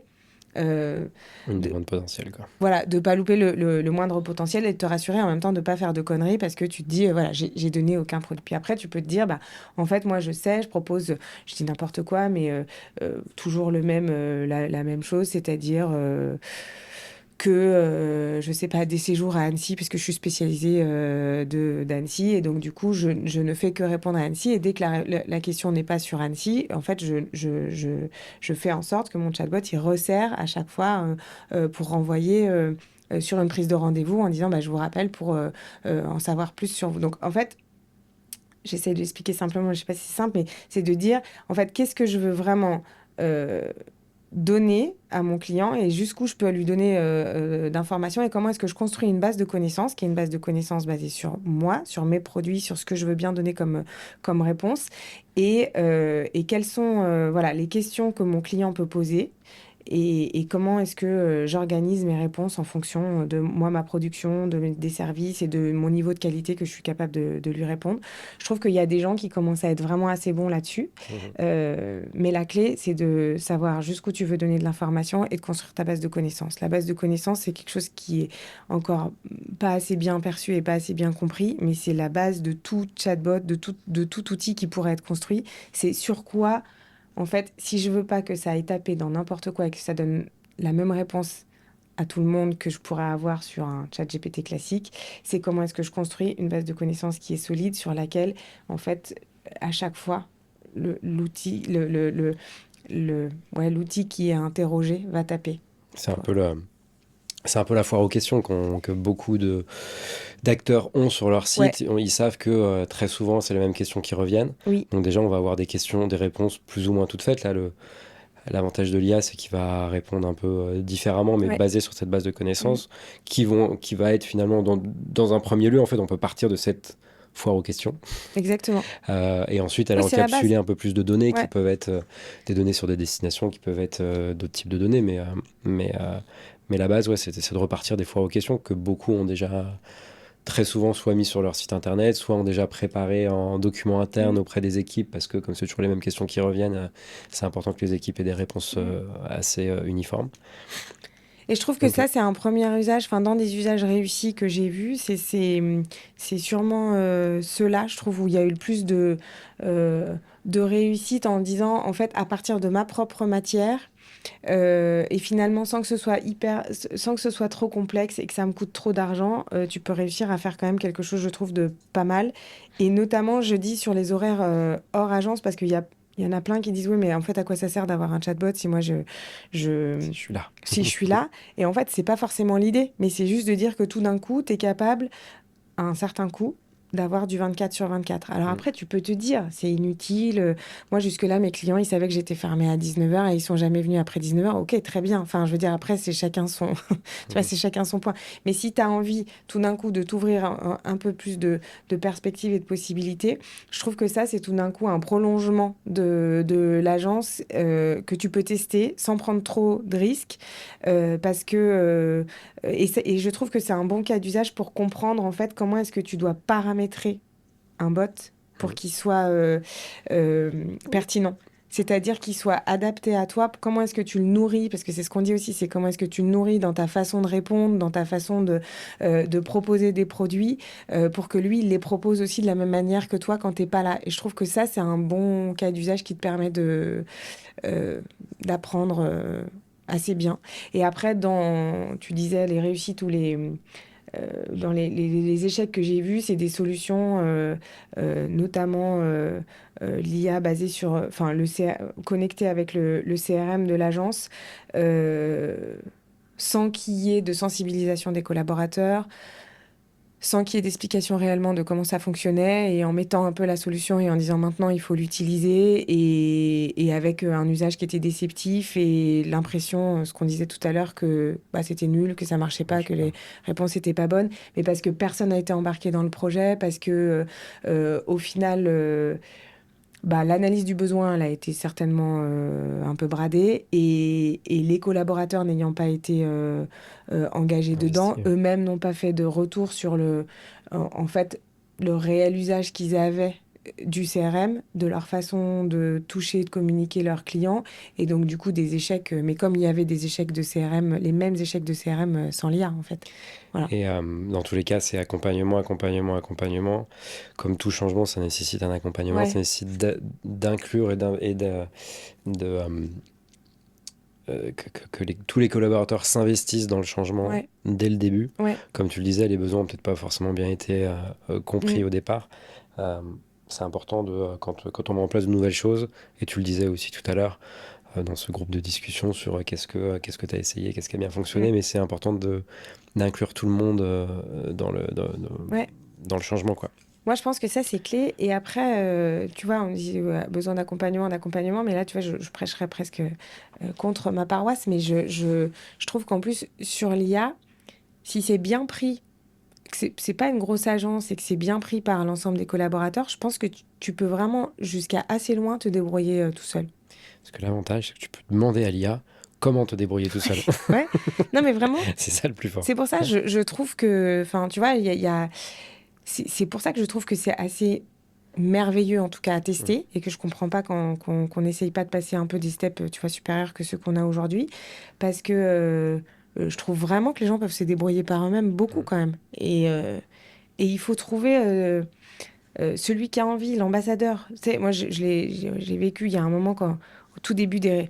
Euh, Une de, demande potentielle, quoi. voilà, de pas louper le moindre potentiel et de te rassurer en même temps de pas faire de conneries parce que tu te dis, voilà, j'ai donné aucun produit. Puis après, tu peux te dire, bah, en fait, moi, je sais, je propose, je dis n'importe quoi, mais toujours la même chose, c'est-à-dire que, je sais pas, des séjours à Annecy, puisque je suis spécialisée d'Annecy, et donc du coup, je ne fais que répondre à Annecy, et dès que la question n'est pas sur Annecy, en fait, je fais en sorte que mon chatbot, il resserre à chaque fois pour renvoyer sur une prise de rendez-vous en disant, bah, je vous rappelle pour en savoir plus sur vous. Donc, en fait, j'essaie de l'expliquer simplement, je sais pas si c'est simple, mais c'est de dire, en fait, qu'est-ce que je veux vraiment donner à mon client et jusqu'où je peux lui donner d'informations et comment est-ce que je construis une base de connaissances qui est une base de connaissances basée sur moi, sur mes produits, sur ce que je veux bien donner comme réponse et quelles sont voilà, les questions que mon client peut poser et comment est-ce que j'organise mes réponses en fonction de moi, ma production, des services et de mon niveau de qualité que je suis capable de lui répondre. Je trouve qu'il y a des gens qui commencent à être vraiment assez bons là-dessus. Mhm. Mais la clé, c'est de savoir jusqu'où tu veux donner de l'information et de construire ta base de connaissances. La base de connaissances, c'est quelque chose qui est encore pas assez bien perçu et pas assez bien compris, mais c'est la base de tout chatbot, de tout outil qui pourrait être construit. C'est sur quoi en fait, si je veux pas que ça aille taper dans n'importe quoi et que ça donne la même réponse à tout le monde que je pourrais avoir sur un chat GPT classique, c'est comment est-ce que je construis une base de connaissances qui est solide sur laquelle, en fait, à chaque fois, l'outil, ouais, l'outil qui est interrogé va taper. C'est un peu c'est un peu la foire aux questions que beaucoup d'acteurs ont sur leur Ouais, site. Ils savent que très souvent, c'est les mêmes questions qui reviennent. oui, Donc déjà, on va avoir des questions, des réponses plus ou moins toutes faites. Là, l'avantage de l'IA, c'est qu'il va répondre un peu différemment, mais ouais, basé sur cette base de mm, connaissances, qui va être finalement, dans un premier lieu, en fait, on peut partir de cette foire aux questions. exactement. Et ensuite, aller Oui, c'est la encapsuler base. un peu plus de données qui Ouais. peuvent être des données sur des destinations, qui peuvent être d'autres types de données. Mais, euh, mais la base, ouais, c'est de repartir des foires aux questions que beaucoup ont déjà très souvent soit mis sur leur site internet, soit ont déjà préparé en document interne Mm, auprès des équipes, parce que comme c'est toujours les mêmes questions qui reviennent, c'est important que les équipes aient des réponses mm. assez uniformes. Et je trouve que Ok. ça, c'est un premier usage, enfin, dans des usages réussis que j'ai vus, c'est sûrement ceux-là, je trouve, où il y a eu le plus de réussite en disant, en fait, à partir de ma propre matière, et finalement, sans que ce soit trop complexe et que ça me coûte trop d'argent, tu peux réussir à faire quand même quelque chose, je trouve, de pas mal. Et notamment, je dis sur les horaires hors agence, parce qu'il y en a plein qui disent, oui, mais en fait, à quoi ça sert d'avoir un chatbot si moi, je, Si je suis là. si je suis là? Et en fait, c'est pas forcément l'idée, mais c'est juste de dire que tout d'un coup, tu es capable, à un certain coût, d'avoir du 24 sur 24. Alors Mm. après, tu peux te dire, c'est inutile. Moi, jusque-là, mes clients, ils savaient que j'étais fermée à 19h et ils sont jamais venus après 19h. Ok, très bien. Enfin, je veux dire, après, c'est chacun son... tu vois, Mhm. c'est chacun son point. Mais si tu as envie, tout d'un coup, de t'ouvrir un peu plus de perspectives et de possibilités, je trouve que ça, c'est tout d'un coup un prolongement de l'agence que tu peux tester sans prendre trop de risques. Parce que... et je trouve que c'est un bon cas d'usage pour comprendre en fait comment est-ce que tu dois paramétrer un bot pour Mhm. qu'il soit euh, pertinent. C'est-à-dire qu'il soit adapté à toi. Comment est-ce que tu le nourris? Parce que c'est ce qu'on dit aussi, c'est comment est-ce que tu le nourris dans ta façon de répondre, dans ta façon de proposer des produits, pour que lui, il les propose aussi de la même manière que toi quand t'es pas là. Et je trouve que ça, c'est un bon cas d'usage qui te permet euh, d'apprendre assez bien. Et après, tu disais les réussites ou dans les échecs que j'ai vus, c'est des solutions, notamment l'IA basée sur, enfin, connectée avec le CRM de l'agence, euh, sans qu'il y ait de sensibilisation des collaborateurs, sans qu'il y ait d'explication réellement de comment ça fonctionnait et en mettant un peu la solution et en disant maintenant il faut l'utiliser et avec un usage qui était déceptif et l'impression, ce qu'on disait tout à l'heure, que bah, c'était nul, que ça marchait pas, que les réponses étaient pas bonnes, mais parce que personne n'a été embarqué dans le projet, parce que au final, bah, l'analyse du besoin elle a été certainement un peu bradée et les collaborateurs n'ayant pas été engagés dedans, Investi. eux-mêmes n'ont pas fait de retour sur en fait, le réel usage qu'ils avaient du CRM, de leur façon de toucher, de communiquer leurs clients, et donc du coup des échecs, mais comme il y avait des échecs de CRM, les mêmes échecs de CRM sans l'IA en fait. Voilà. Et dans tous les cas, c'est accompagnement, accompagnement, accompagnement. Comme tout changement, ça nécessite un accompagnement, Ouais, ça nécessite d'inclure de, tous les collaborateurs s'investissent dans le changement ouais, dès le début. ouais. Comme tu le disais, les besoins n'ont peut-être pas forcément bien été Mm. compris au départ. Euh, c'est important quand on met en place de nouvelles choses, et tu le disais aussi tout à l'heure, dans ce groupe de discussion sur qu'est-ce que tu as essayé, qu'est-ce qui a bien Mm. fonctionné, mais c'est important d'inclure tout le monde Ouais. dans le changement, quoi. Moi, je pense que ça, c'est clé. Et après, tu vois, on dit besoin d'accompagnement, d'accompagnement. Mais là, tu vois, je prêcherais presque contre ma paroisse. Mais je trouve qu'en plus, sur l'IA, si c'est bien pris, que c'est pas une grosse agence et que c'est bien pris par l'ensemble des collaborateurs, je pense que tu peux vraiment, jusqu'à assez loin, te débrouiller tout seul. Parce que l'avantage, c'est que tu peux demander à l'IA comment te débrouiller tout seul. Ouais. Non, mais vraiment, C'est ça le plus fort. c'est pour ça, je trouve que, enfin, tu vois, il y a c'est pour ça que je trouve que c'est assez merveilleux en tout cas à Mm. tester et que je comprends pas qu'on n'essaye pas de passer un peu des steps tu vois supérieurs que ceux qu'on a aujourd'hui parce que je trouve vraiment que les gens peuvent se débrouiller par eux-mêmes beaucoup Mm. quand même et il faut trouver celui qui a envie, l'ambassadeur. Tu sais, moi j'ai vécu il y a un moment quand au tout début des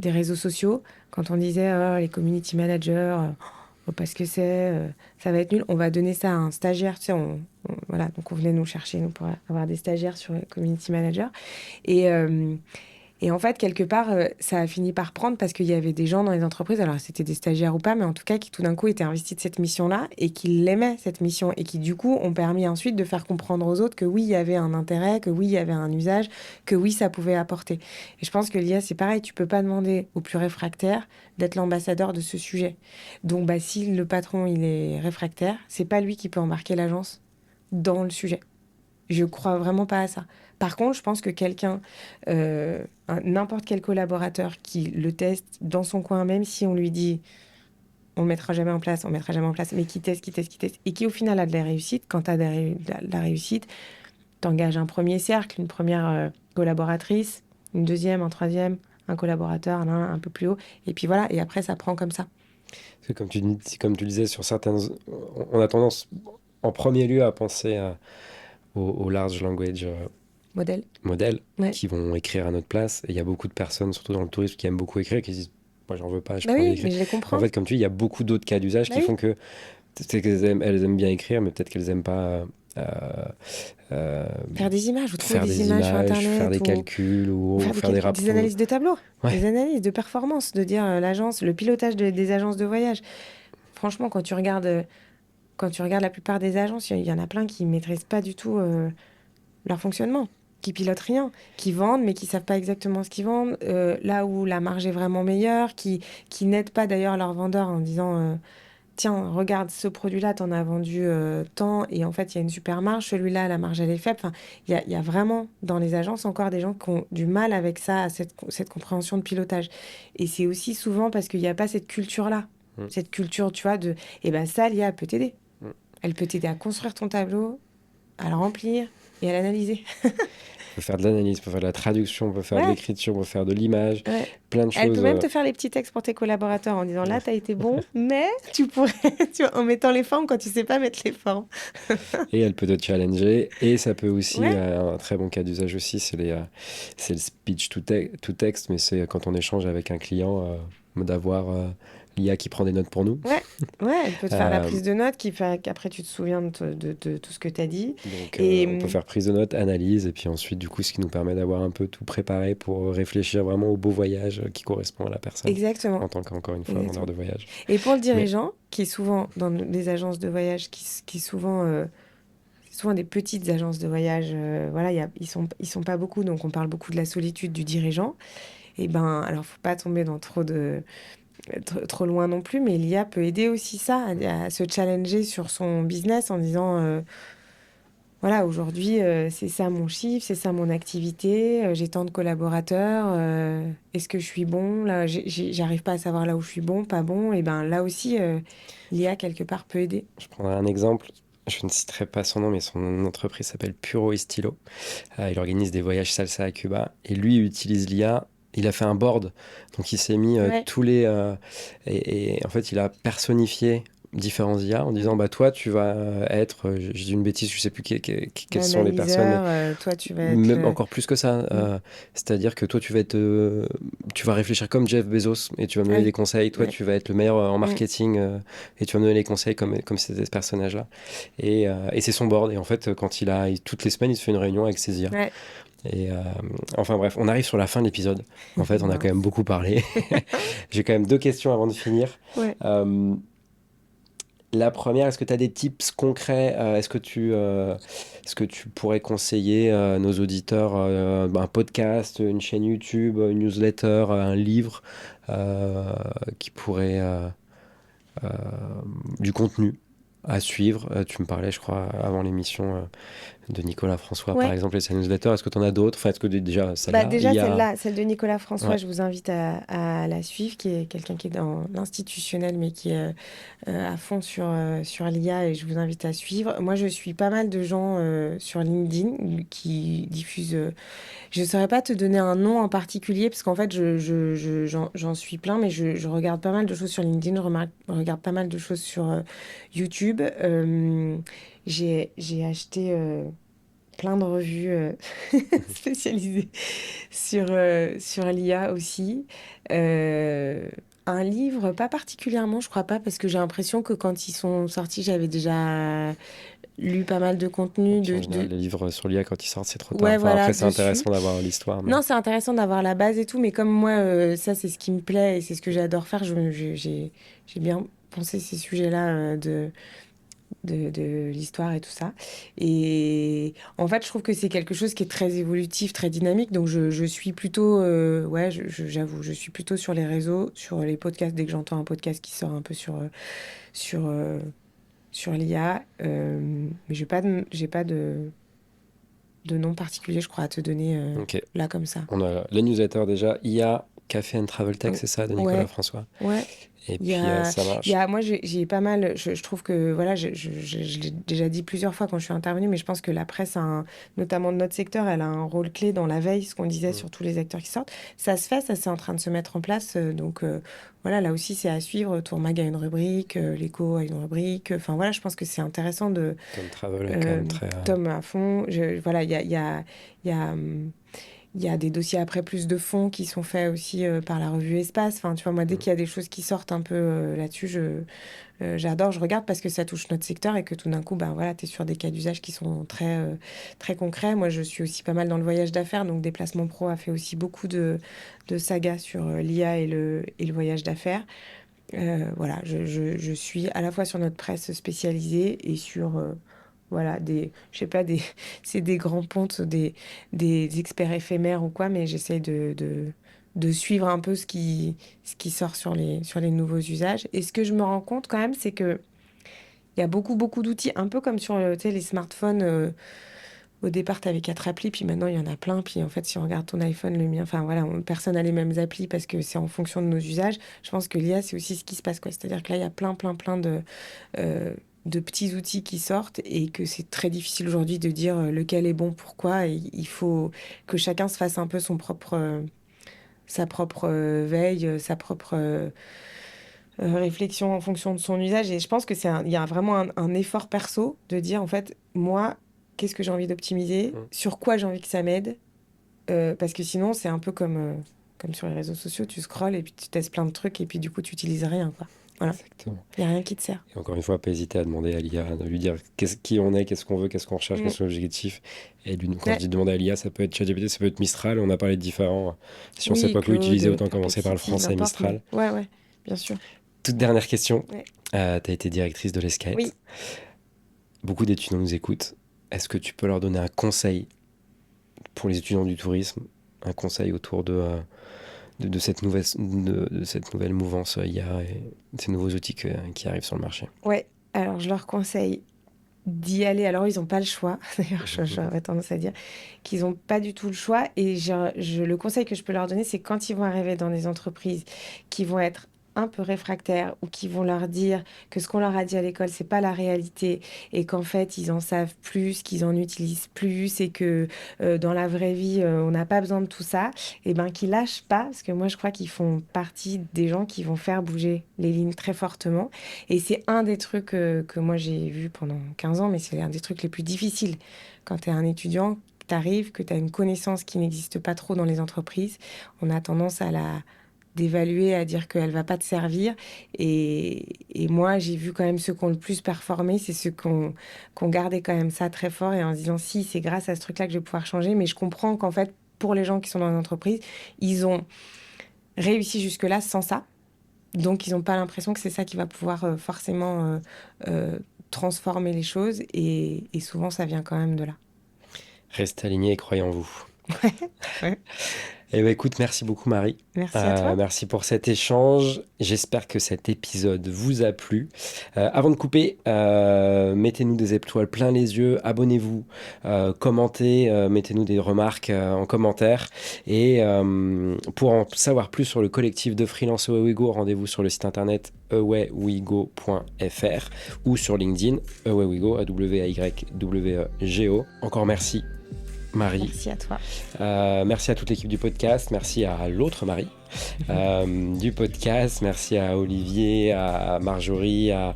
réseaux sociaux quand on disait oh, les community managers parce que ça va être nul. On va donner ça à un stagiaire. Tu sais, voilà, donc on venait nous chercher nous, pour avoir des stagiaires sur Community Manager. Et, euh, et en fait, quelque part, ça a fini par prendre parce qu'il y avait des gens dans les entreprises, alors c'était des stagiaires ou pas, mais en tout cas qui tout d'un coup étaient investis de cette mission-là et qui l'aimaient, cette mission, et qui du coup ont permis ensuite de faire comprendre aux autres que oui, il y avait un intérêt, que oui, il y avait un usage, que oui, ça pouvait apporter. Et je pense que l'IA, c'est pareil, tu peux pas demander aux plus réfractaires d'être l'ambassadeur de ce sujet. Donc, bah, si le patron, il est réfractaire, c'est pas lui qui peut embarquer l'agence dans le sujet. Je crois vraiment pas à ça. Par contre, je pense que n'importe quel collaborateur qui le teste dans son coin, même si on lui dit on le mettra jamais en place, on le mettra jamais en place, mais qui teste, qui teste, qui teste, et qui au final a de la réussite, quand tu as de la réussite, t'engages un premier cercle, une première collaboratrice, une deuxième, un troisième, un collaborateur, un peu plus haut, et puis voilà, et après ça prend comme ça. Parce que comme tu disais, sur certaines, on a tendance en premier lieu à penser aux large language Modèle. modèles Ouais. qui vont écrire à notre place. Et il y a beaucoup de personnes, surtout dans le tourisme, qui aiment beaucoup écrire, qui se disent, moi j'en veux pas, j'ai Bah pas envie oui, mais d'écrire. je les En comprends. fait, comme tu dis, il y a beaucoup d'autres cas d'usage Bah qui oui. font que c'est elles aiment bien écrire, mais peut-être qu'elles aiment pas euh, euh, Faire des images, ou trouver faire des des images sur images, faire Internet, des calculs ou ou faire faire des des rapports. analyses de tableau, Ouais, des analyses de performance, de dire l'agence, le pilotage des agences de voyage. Franchement, quand tu regardes la plupart des agences, il y en a plein qui maîtrisent pas du tout leur fonctionnement, qui pilotent rien, qui vendent mais qui savent pas exactement ce qu'ils vendent, là où la marge est vraiment meilleure, qui n'aident pas d'ailleurs leurs vendeurs en disant tiens, regarde ce produit-là, t'en as vendu tant, et en fait, il y a une super marge. Celui-là, la marge, elle est faible. Enfin, il y a vraiment dans les agences encore des gens qui ont du mal avec ça, à cette compréhension de pilotage. Et c'est aussi souvent parce qu'il n'y a pas cette culture-là. mm, Cette culture, tu vois, de. Et ben ça, l'IA peut t'aider. mm. Elle peut t'aider à construire ton tableau, à le remplir et à l'analyser. On peut faire de l'analyse, on peut faire de la traduction, on peut faire de Ouais, l'écriture, on peut faire de l'image, ouais. plein de Elle peut choses. même te faire les petits textes pour tes collaborateurs en disant là, Ouais. t'as été bon, mais tu pourrais, tu vois, en mettant les formes quand tu sais pas mettre les formes. Et elle peut te challenger. Et ça peut aussi, Ouais, un très bon cas d'usage aussi, c'est le speech to text, mais c'est quand on échange avec un client, d'avoir l'IA qui prend des notes pour nous. Ouais, ouais, elle peut te faire la Euh, prise de notes qui fait qu'après tu te souviens de tout ce que tu as dit. donc, Et on peut faire prise de notes, analyse, et puis ensuite, du coup, ce qui nous permet d'avoir un peu tout préparé pour réfléchir vraiment au beau voyage qui correspond à la personne, exactement, en tant qu'encore une fois, vendeur exactement. de voyage. Et pour le Mais dirigeant, qui est souvent dans les agences de voyage, qui est souvent des petites agences de voyage, voilà, ils sont pas beaucoup, donc on parle beaucoup de la solitude du dirigeant. Et ben, alors faut pas tomber dans trop loin non plus, mais l'IA peut aider aussi ça, à se challenger sur son business en disant, voilà, aujourd'hui, c'est ça mon chiffre, c'est ça mon activité, j'ai tant de collaborateurs, est-ce que je suis bon? Là, j'arrive pas à savoir là où je suis bon, pas bon. Et ben là aussi, l'IA quelque part peut aider. je prendrai un exemple. Je ne citerai pas son nom, mais son entreprise s'appelle Puro Estilo. Il organise des voyages salsa à Cuba. Et lui, il utilise l'IA. Il a fait un board. Donc, il s'est mis Ouais, tous les... et en fait, il a personnifié différents IA en disant, ouais. bah, toi, tu vas être... je dis une bêtise, je sais plus quelles sont les personnes, mais L'analyseur, toi, tu vas être même encore plus que ça. Mm. C'est-à-dire que toi, tu vas réfléchir comme Jeff Bezos et tu vas me Ah donner des oui, conseils. Toi, ouais. tu vas être le meilleur en Mm. marketing et tu vas me donner les conseils comme ces personnages-là. Et c'est son board. Et en fait, toutes les semaines, il se fait une réunion avec ses IA. Ouais. Et enfin bref, on arrive sur la fin de l'épisode. En fait, on a quand même Mince. beaucoup parlé. J'ai quand même deux questions avant de finir. Ouais. Euh, la première, est-ce que tu as des tips concrets? Est-ce que tu pourrais conseiller nos auditeurs un podcast, une chaîne YouTube, une newsletter, un livre qui pourrait euh, du contenu à suivre? Tu me parlais, je crois, avant l'émission de Nicolas François, par Ouais. exemple, et sa newsletter. Est-ce que tu en as d'autres? Enfin, est-ce que déjà Bah celle-là, il déjà, y a... celle-là, celle de Nicolas François, Ouais. je vous invite à la suivre, qui est quelqu'un qui est dans l'institutionnel, mais qui est à fond sur l'IA, et je vous invite à suivre. Moi, je suis pas mal de gens sur LinkedIn qui diffusent. Je ne saurais pas te donner un nom en particulier, parce qu'en fait, j'en suis plein, mais je regarde pas mal de choses sur LinkedIn, regarde pas mal de choses sur YouTube. J'ai acheté plein de revues spécialisées sur l'IA aussi. Euh, un livre, pas particulièrement, je crois pas, parce que j'ai l'impression que quand ils sont sortis, j'avais déjà lu pas mal de Et contenu puis en général, les livres sur l'IA, quand ils sortent, c'est trop tard. ouais, Enfin, voilà, après, c'est dessus. intéressant d'avoir l'histoire, mais... Non, c'est intéressant d'avoir la base et tout, mais comme moi, ça, c'est ce qui me plaît et c'est ce que j'adore faire, j'ai bien pensé ces sujets-là de l'histoire et tout ça. Et en fait, je trouve que c'est quelque chose qui est très évolutif, très dynamique. Donc, je suis plutôt, ouais, j'avoue, je suis plutôt sur les réseaux, sur les podcasts. Dès que j'entends un podcast qui sort un peu sur, euh, sur l'IA, mais j'ai pas de nom particulier, je crois, à te donner Ok. là comme ça. On a la newsletter déjà. IA, Café and Travel Tech, Oh, c'est ça, de Nicolas ouais, François. ouais. Et Il y puis, a, ça marche. moi, j'ai pas mal. Je trouve que, voilà, je l'ai déjà dit plusieurs fois quand je suis intervenue, mais je pense que la presse, notamment de notre secteur, elle a un rôle clé dans la veille, ce qu'on disait Mm. sur tous les acteurs qui sortent. Ça se fait, ça c'est en train de se mettre en place. Donc, voilà, là aussi, c'est à suivre. Tourmag a une rubrique, l'Echo a une rubrique. Enfin, voilà, je pense que c'est intéressant de. Tom Travel est quand euh, même très... Tom à fond. Voilà, il y a, il y a des dossiers après plus de fonds qui sont faits aussi par la revue Espace. Enfin, tu vois, moi, dès Mm. qu'il y a des choses qui sortent un peu là-dessus, j'adore, je regarde parce que ça touche notre secteur et que tout d'un coup, ben voilà, tu es sur des cas d'usage qui sont très concrets. Moi, je suis aussi pas mal dans le voyage d'affaires, donc Déplacement Pro a fait aussi beaucoup de sagas sur l'IA et le voyage d'affaires. Voilà, je suis à la fois sur notre presse spécialisée et sur voilà, je sais pas, c'est des grands pontes, des experts éphémères ou quoi, mais j'essaye de suivre un peu ce qui sort sur les nouveaux usages. Et ce que je me rends compte quand même, c'est que il y a beaucoup d'outils, un peu comme sur tu sais, les smartphones. Au départ, tu avais 4 applis, puis maintenant, il y en a plein. Puis en fait, si on regarde ton iPhone, le mien, enfin voilà, personne n'a les mêmes applis parce que c'est en fonction de nos usages. Je pense que l'IA, c'est aussi ce qui se passe, quoi. C'est-à-dire que là, il y a plein euh, de petits outils qui sortent et que c'est très difficile aujourd'hui de dire lequel est bon, pourquoi. Et il faut que chacun se fasse un peu sa propre veille, sa propre réflexion en fonction de son usage. Et je pense que il y a vraiment un effort perso de dire, en fait, moi, qu'est-ce que j'ai envie d'optimiser, Mm. sur quoi j'ai envie que ça m'aide, parce que sinon, c'est un peu comme comme sur les réseaux sociaux, tu scrolles et puis tu testes plein de trucs et puis du coup, tu n'utilises rien, quoi. Voilà. Exactement. Il n'y a rien qui te sert. Et encore une fois, pas hésiter à demander à l'IA, de lui dire qui on est, qu'est-ce qu'on veut, qu'est-ce qu'on recherche, quels sont les objectifs. Et lui, quand je dis demander à l'IA, ça peut être ChatGPT, ça peut être Mistral, on a parlé de différents. Si on ne sait pas quoi Claude, utiliser, autant commencer par le Perplexity, français n'importe, Mistral. Ouais, bien sûr. Toute dernière question. Ouais. Tu as été directrice de l'ESCAET. Oui. Beaucoup d'étudiants nous écoutent. Est-ce que tu peux leur donner un conseil pour les étudiants du tourisme, un conseil autour de cette nouvelle mouvance IA et de ces nouveaux outils qui arrivent sur le marché? Ouais, alors je leur conseille d'y aller. Alors, ils n'ont pas le choix. D'ailleurs, j'aurais tendance à dire qu'ils n'ont pas du tout le choix. Et le conseil que je peux leur donner, c'est quand ils vont arriver dans des entreprises qui vont être un peu réfractaires ou qui vont leur dire que ce qu'on leur a dit à l'école, c'est pas la réalité et qu'en fait, ils en savent plus, qu'ils en utilisent plus et que dans la vraie vie, on n'a pas besoin de tout ça, et ben qu'ils lâchent pas, parce que moi, je crois qu'ils font partie des gens qui vont faire bouger les lignes très fortement. Et c'est un des trucs que moi, j'ai vu pendant 15 ans, mais c'est un des trucs les plus difficiles. Quand tu es un étudiant, tu arrives, que tu as une connaissance qui n'existe pas trop dans les entreprises, on a tendance à d'évaluer, à dire qu'elle va pas te servir. Et moi, j'ai vu quand même ceux qui ont le plus performé, c'est ceux qui ont gardé quand même ça très fort et en se disant, si, c'est grâce à ce truc-là que je vais pouvoir changer. Mais je comprends qu'en fait, pour les gens qui sont dans l'entreprise, ils ont réussi jusque-là sans ça. Donc, ils n'ont pas l'impression que c'est ça qui va pouvoir forcément transformer les choses. Et souvent, ça vient quand même de là. Restez alignés et croyez en vous. Ouais. Eh bien, écoute, merci beaucoup, Marie. Merci à toi. Merci pour cet échange. J'espère que cet épisode vous a plu. Avant de couper, mettez-nous des étoiles plein les yeux, abonnez-vous, commentez, mettez-nous des remarques en commentaire. Et pour en savoir plus sur le collectif de freelance Away We Go, rendez-vous sur le site internet awaywego.fr ou sur LinkedIn, Away We Go, AWAYWEGO. Encore merci, Marie. Merci à toi. Merci à toute l'équipe du podcast. Merci à l'autre Marie du podcast. Merci à Olivier, à Marjorie, à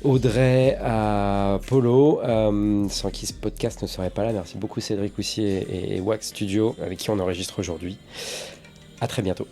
Audrey, à Polo, sans qui ce podcast ne serait pas là. Merci beaucoup Cédric aussi et Wax Studio avec qui on enregistre aujourd'hui. À très bientôt.